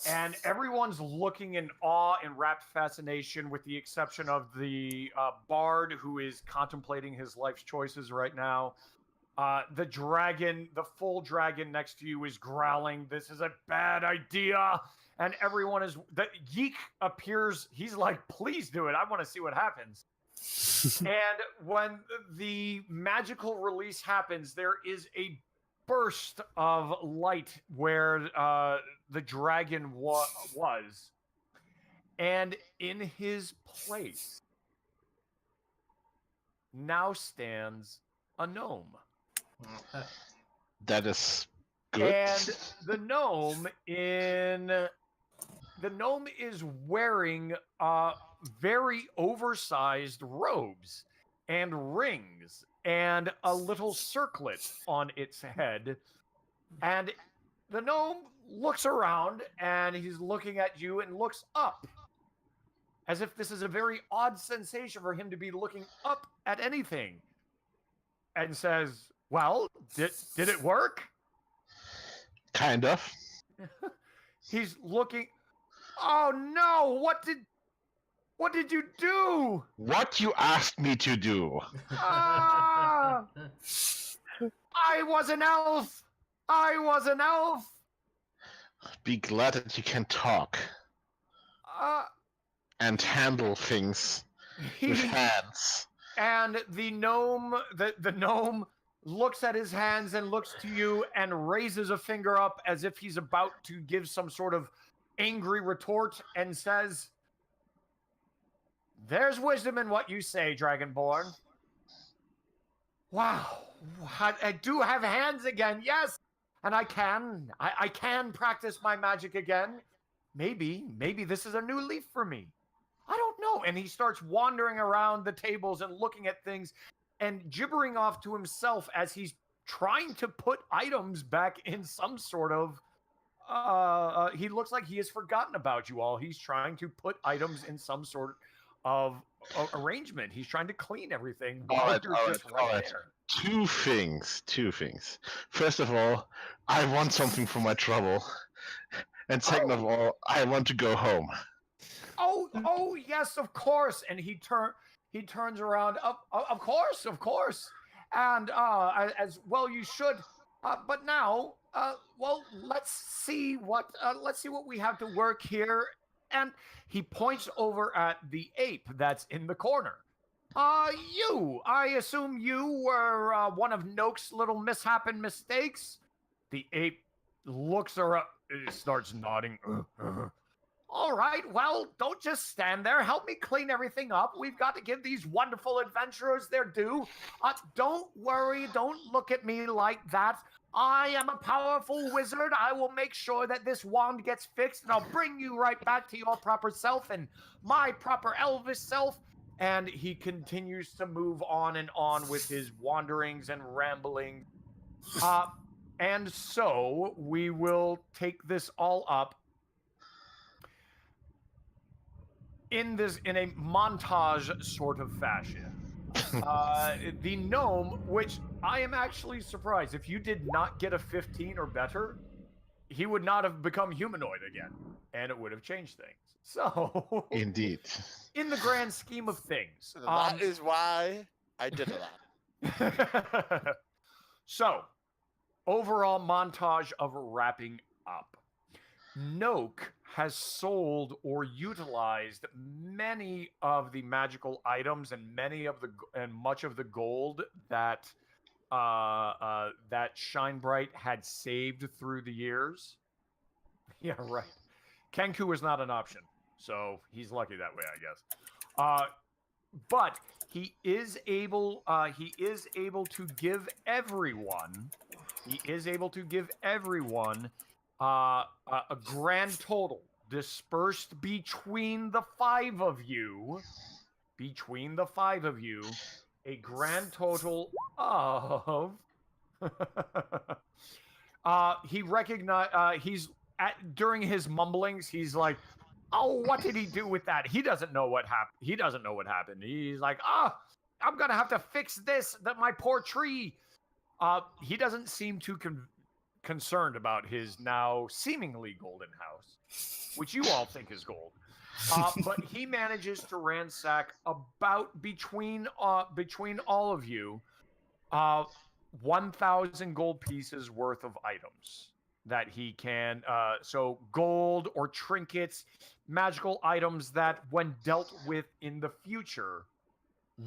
Speaker 2: and everyone's looking in awe and rapt fascination, with the exception of the bard who is contemplating his life's choices right now. The dragon, the full dragon next to you, is growling, "This is a bad idea," and everyone is. The Yeek appears. He's like, "Please do it. I want to see what happens." And when the magical release happens, there is a burst of light where the dragon was, and in his place now stands a gnome.
Speaker 6: That is good.
Speaker 2: And the gnome is wearing very oversized robes and rings and a little circlet on its head. And the gnome looks around and he's looking at you and looks up, as if this is a very odd sensation for him to be looking up at anything, and says, "Well, did it work?"
Speaker 6: Kind of.
Speaker 2: He's looking. Oh no! What did you do?
Speaker 6: What you asked me to do.
Speaker 2: Ah! I was an elf. I was an elf.
Speaker 6: Be glad that you can talk and handle things with hands.
Speaker 2: And the gnome looks at his hands and looks to you and raises a finger up as if he's about to give some sort of angry retort and says, "There's wisdom in what you say, Dragonborn. Wow, I do have hands again, yes, and I can practice my magic again. Maybe this is a new leaf for me. I don't know." And he starts wandering around the tables and looking at things and gibbering off to himself as he's trying to put items back in some sort of he looks like he has forgotten about you all. He's trying to put items in some sort of arrangement. He's trying to clean everything.
Speaker 6: All right. Two things. First of all, I want something for my trouble. And second of all, I want to go home.
Speaker 2: Oh yes, of course. And he turns around. Of course. And as well you should. But now, well, let's see what we have to work here. And he points over at the ape that's in the corner. I assume you were one of Noak's little mishap and mistakes? The ape looks around, starts nodding. All right, well, don't just stand there. Help me clean everything up. We've got to give these wonderful adventurers their due. Don't worry. Don't look at me like that. I am a powerful wizard. I will make sure that this wand gets fixed, and I'll bring you right back to your proper self and my proper elvish self. And he continues to move on and on with his wanderings and ramblings. And so we will take this all up in a montage sort of fashion. The gnome, which I am actually surprised, if you did not get a 15 or better, he would not have become humanoid again, and it would have changed things. So,
Speaker 6: indeed,
Speaker 2: in the grand scheme of things,
Speaker 7: that is why I did that.
Speaker 2: So, overall montage of wrapping up. Noak has sold or utilized many of the magical items and much of the gold that that Shine Bright had saved through the years. Yeah, right. Kenku is not an option, so he's lucky that way, I guess. But he is able to give everyone. A grand total dispersed between the five of you, a grand total of he recognized during his mumblings, he's like, "Oh, what did he do with that? He doesn't know what happened. He's like, I'm gonna have to fix this. My poor tree." He doesn't seem too concerned about his now seemingly golden house, which you all think is gold. But he manages to ransack about between all of you 1,000 gold pieces worth of items. that he can. So gold or trinkets, magical items that, when dealt with in the future,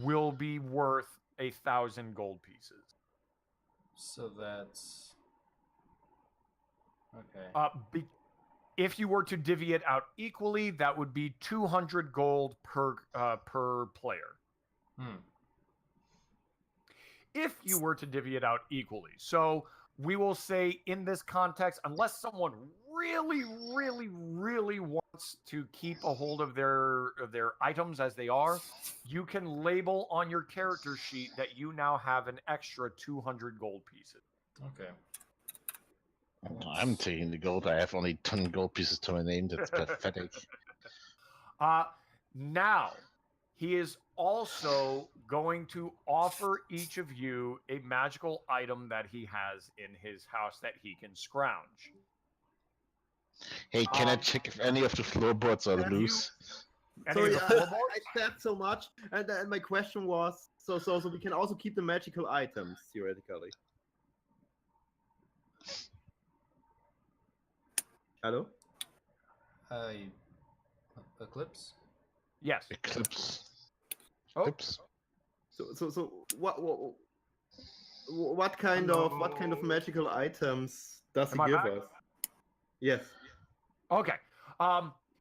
Speaker 2: will be worth 1,000 gold pieces.
Speaker 5: So that's okay.
Speaker 2: If you were to divvy it out equally, that would be 200 gold per player. If you were to divvy it out equally. So we will say in this context, unless someone really, really, really wants to keep a hold of their items as they are, you can label on your character sheet that you now have an extra 200 gold pieces.
Speaker 5: Okay.
Speaker 6: I'm taking the gold. I have only 10 gold pieces to my name. That's pathetic.
Speaker 2: Now, he is also going to offer each of you a magical item that he has in his house that he can scrounge.
Speaker 6: Hey, can I check if any of the floorboards are
Speaker 4: Have you-
Speaker 6: loose?
Speaker 2: Any of the floorboards?
Speaker 4: I said so much, and my question was, so we can also keep the magical items theoretically. Hello?
Speaker 5: Eclipse?
Speaker 2: Yes.
Speaker 6: Eclipse.
Speaker 2: Oh.
Speaker 6: Eclipse.
Speaker 4: So what kind of magical items does he
Speaker 2: Am I
Speaker 4: give
Speaker 2: back?
Speaker 4: us? Yes.
Speaker 2: Okay.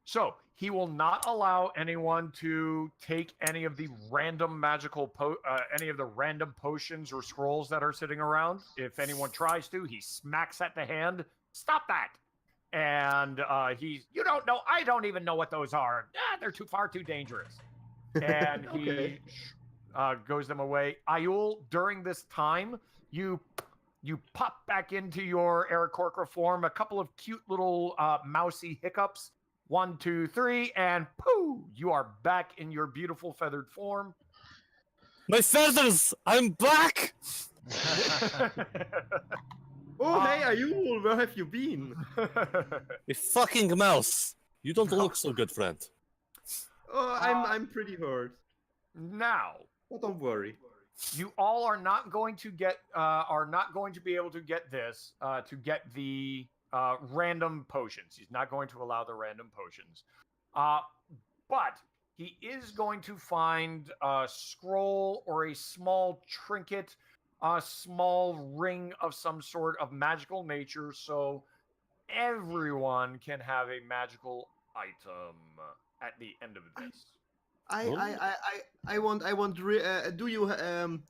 Speaker 2: So he will not allow anyone to take any of the random any of the random potions or scrolls that are sitting around. If anyone tries to, he smacks at the hand. Stop that! And you don't know. I don't even know what those are. They're far too dangerous. And
Speaker 4: Okay.
Speaker 2: he goes them away. Ayul, during this time, you pop back into your Aarakocra form. A couple of cute little mousy hiccups. 1, 2, 3, and pooh! You are back in your beautiful feathered form.
Speaker 1: My feathers! I'm back!
Speaker 4: Oh, hey, Ayul, where have you been?
Speaker 1: A fucking mouse! You don't look so good, friend.
Speaker 4: Oh, I'm pretty hurt.
Speaker 2: Now,
Speaker 4: But don't worry.
Speaker 2: you all are not going to be able to get this to get the random potions. He's not going to allow the random potions, but he is going to find a scroll or a small trinket, a small ring of some sort of magical nature, so everyone can have a magical item at the end of this.
Speaker 4: I want. Do you
Speaker 2: I'm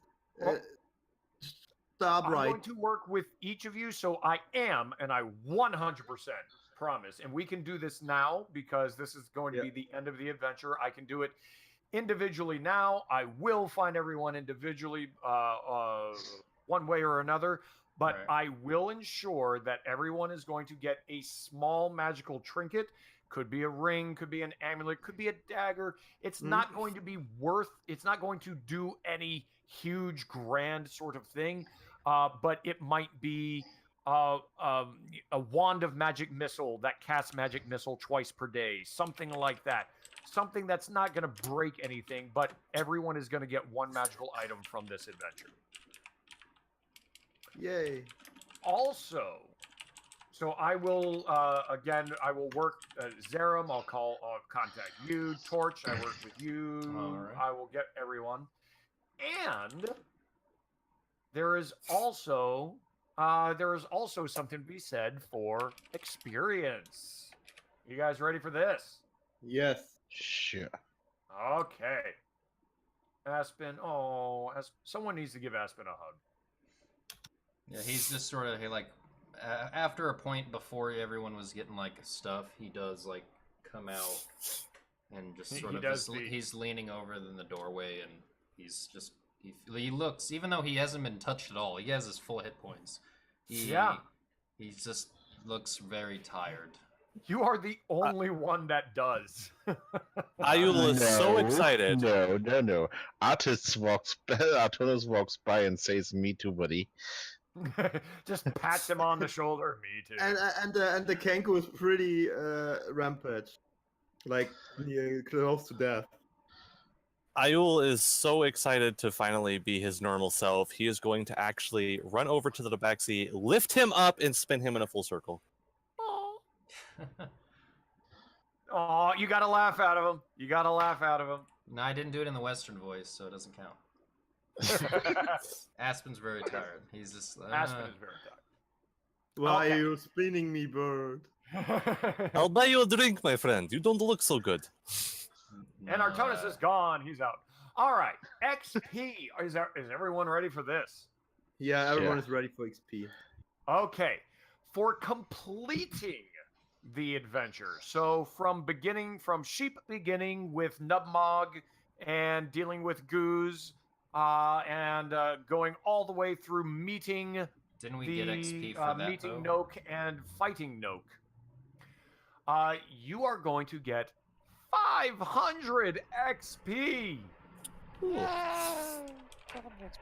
Speaker 4: Star-Raptor?
Speaker 2: going to work with each of you, so I 100% promise, and we can do this now because this is going to be the end of the adventure. I can do it individually now. I will find everyone individually, one way or another, but I will ensure that everyone is going to get a small magical trinket. Could be a ring, could be an amulet, could be a dagger. It's not going to be it's not going to do any huge grand sort of thing, but it might be a wand of magic missile that casts magic missile twice per day, something like that. Something that's not going to break anything, but everyone is going to get one magical item from this adventure.
Speaker 4: Yay.
Speaker 2: Also, so I will, again, I will work, Zerum, I'll contact you. Torch, I work with you.
Speaker 5: Alright.
Speaker 2: I will get everyone. And there is also something to be said for experience. You guys ready for this?
Speaker 4: Yes.
Speaker 6: Sure.
Speaker 2: Okay. Aspen, someone needs to give Aspen a hug.
Speaker 5: Yeah, he's just sort of after a point before everyone was getting like stuff, he does like come out and just sort of he's leaning over in the doorway, and he's just he looks, even though he hasn't been touched at all, he has his full hit points. He just looks very tired.
Speaker 2: You are the only one that does.
Speaker 1: Ayul is so excited.
Speaker 6: No. Artist walks by and says, "Me too, buddy."
Speaker 2: Just pats him on the shoulder. Me too.
Speaker 4: And the Kenku is pretty rampage, like close to death.
Speaker 1: Ayul is so excited to finally be his normal self. He is going to actually run over to the tabaxi, lift him up, and spin him in a full circle.
Speaker 2: Oh, you gotta laugh out of him. You gotta laugh out of
Speaker 5: No, I didn't do it in the Western voice, so it doesn't count.
Speaker 2: him.
Speaker 5: Aspen's very tired. He's just.
Speaker 2: Aspen is very
Speaker 4: Why
Speaker 2: Okay.
Speaker 4: are you spinning me, bird?
Speaker 2: tired.
Speaker 1: I'll buy you a drink, my friend. You don't look so good.
Speaker 2: And Artonis is gone. He's out. All right. XP. Is everyone ready for this?
Speaker 4: Yeah, everyone
Speaker 6: Yeah.
Speaker 4: is ready for XP.
Speaker 2: Okay. For completing the adventure. So from sheep beginning with Nubmog and dealing with Goose, and going all the way through meeting
Speaker 5: Didn't we
Speaker 2: the
Speaker 5: get XP for that
Speaker 2: meeting
Speaker 5: though?
Speaker 2: Noke and fighting Noke. You are going to get 500 XP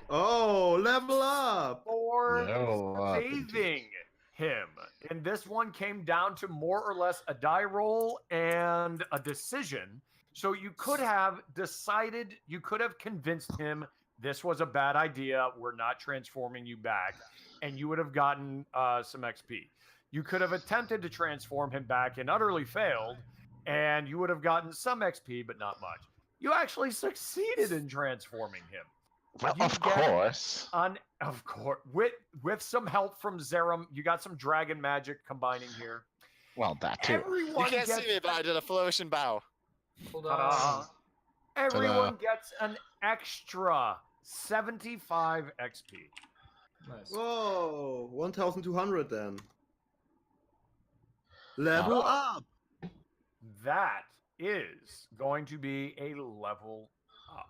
Speaker 4: Oh, level up!
Speaker 2: for
Speaker 6: No,
Speaker 2: saving him. And this one came down to more or less a die roll and a decision. So you could have decided, you could have convinced him this was a bad idea. We're not transforming you back. And you would have gotten some XP. You could have attempted to transform him back and utterly failed. And you would have gotten some XP, but not much. You actually succeeded in transforming him.
Speaker 6: Well,
Speaker 2: You
Speaker 6: of
Speaker 2: get
Speaker 6: course.
Speaker 2: Of course, with some help from Zerum, you got some dragon magic combining here.
Speaker 6: Well, that too.
Speaker 7: You
Speaker 2: Everyone
Speaker 7: can't
Speaker 2: gets,
Speaker 7: see me, but I did a flourish and bow.
Speaker 5: Hold
Speaker 2: Ta-da.
Speaker 5: on.
Speaker 2: Everyone gets an extra 75 XP.
Speaker 5: Nice.
Speaker 4: Whoa, 1,200 then. Level up!
Speaker 2: That is going to be a level up.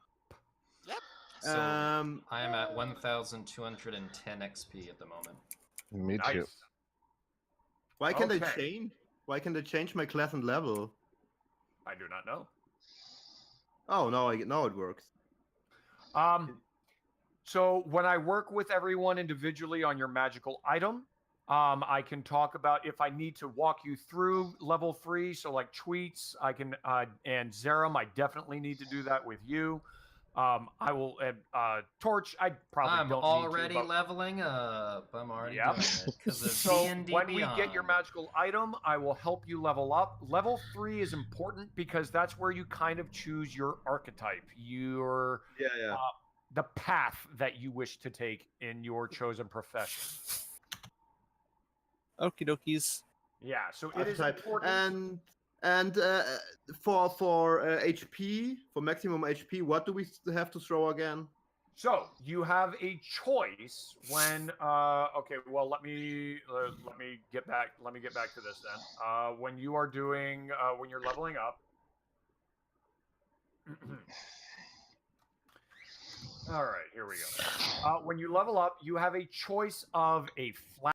Speaker 5: So
Speaker 4: Um,
Speaker 5: I am at 1,210 XP at the moment.
Speaker 6: Me too.
Speaker 2: Nice.
Speaker 4: why can they
Speaker 2: Okay.
Speaker 4: change? Why can they change my class and level?
Speaker 2: I do not know.
Speaker 4: Oh, now it works.
Speaker 2: So when I work with everyone individually on your magical item, I can talk about if I need to walk you through level 3. So like tweets, I can, and Zerum, I definitely need to do that with you. I will, Torch, I probably
Speaker 5: I'm
Speaker 2: don't
Speaker 5: already
Speaker 2: need to, but-
Speaker 5: leveling up. I'm already
Speaker 2: Yep.
Speaker 5: doing it because of
Speaker 2: So
Speaker 5: D&D
Speaker 2: when
Speaker 5: Beyond.
Speaker 2: we get your magical item, I will help you level up. Level 3 is important because that's where you kind of choose your archetype,
Speaker 4: Yeah.
Speaker 2: the path that you wish to take in your chosen profession.
Speaker 1: Okie dokies.
Speaker 2: Yeah, so it is
Speaker 4: Archetype.
Speaker 2: important.
Speaker 4: And for HP, for maximum HP, what do we have to throw again?
Speaker 2: So you have a choice when. Okay, well let me get back. Let me get back to this then. When you are doing when you're leveling up. All right, here we go. When you level up, you have a choice of a flat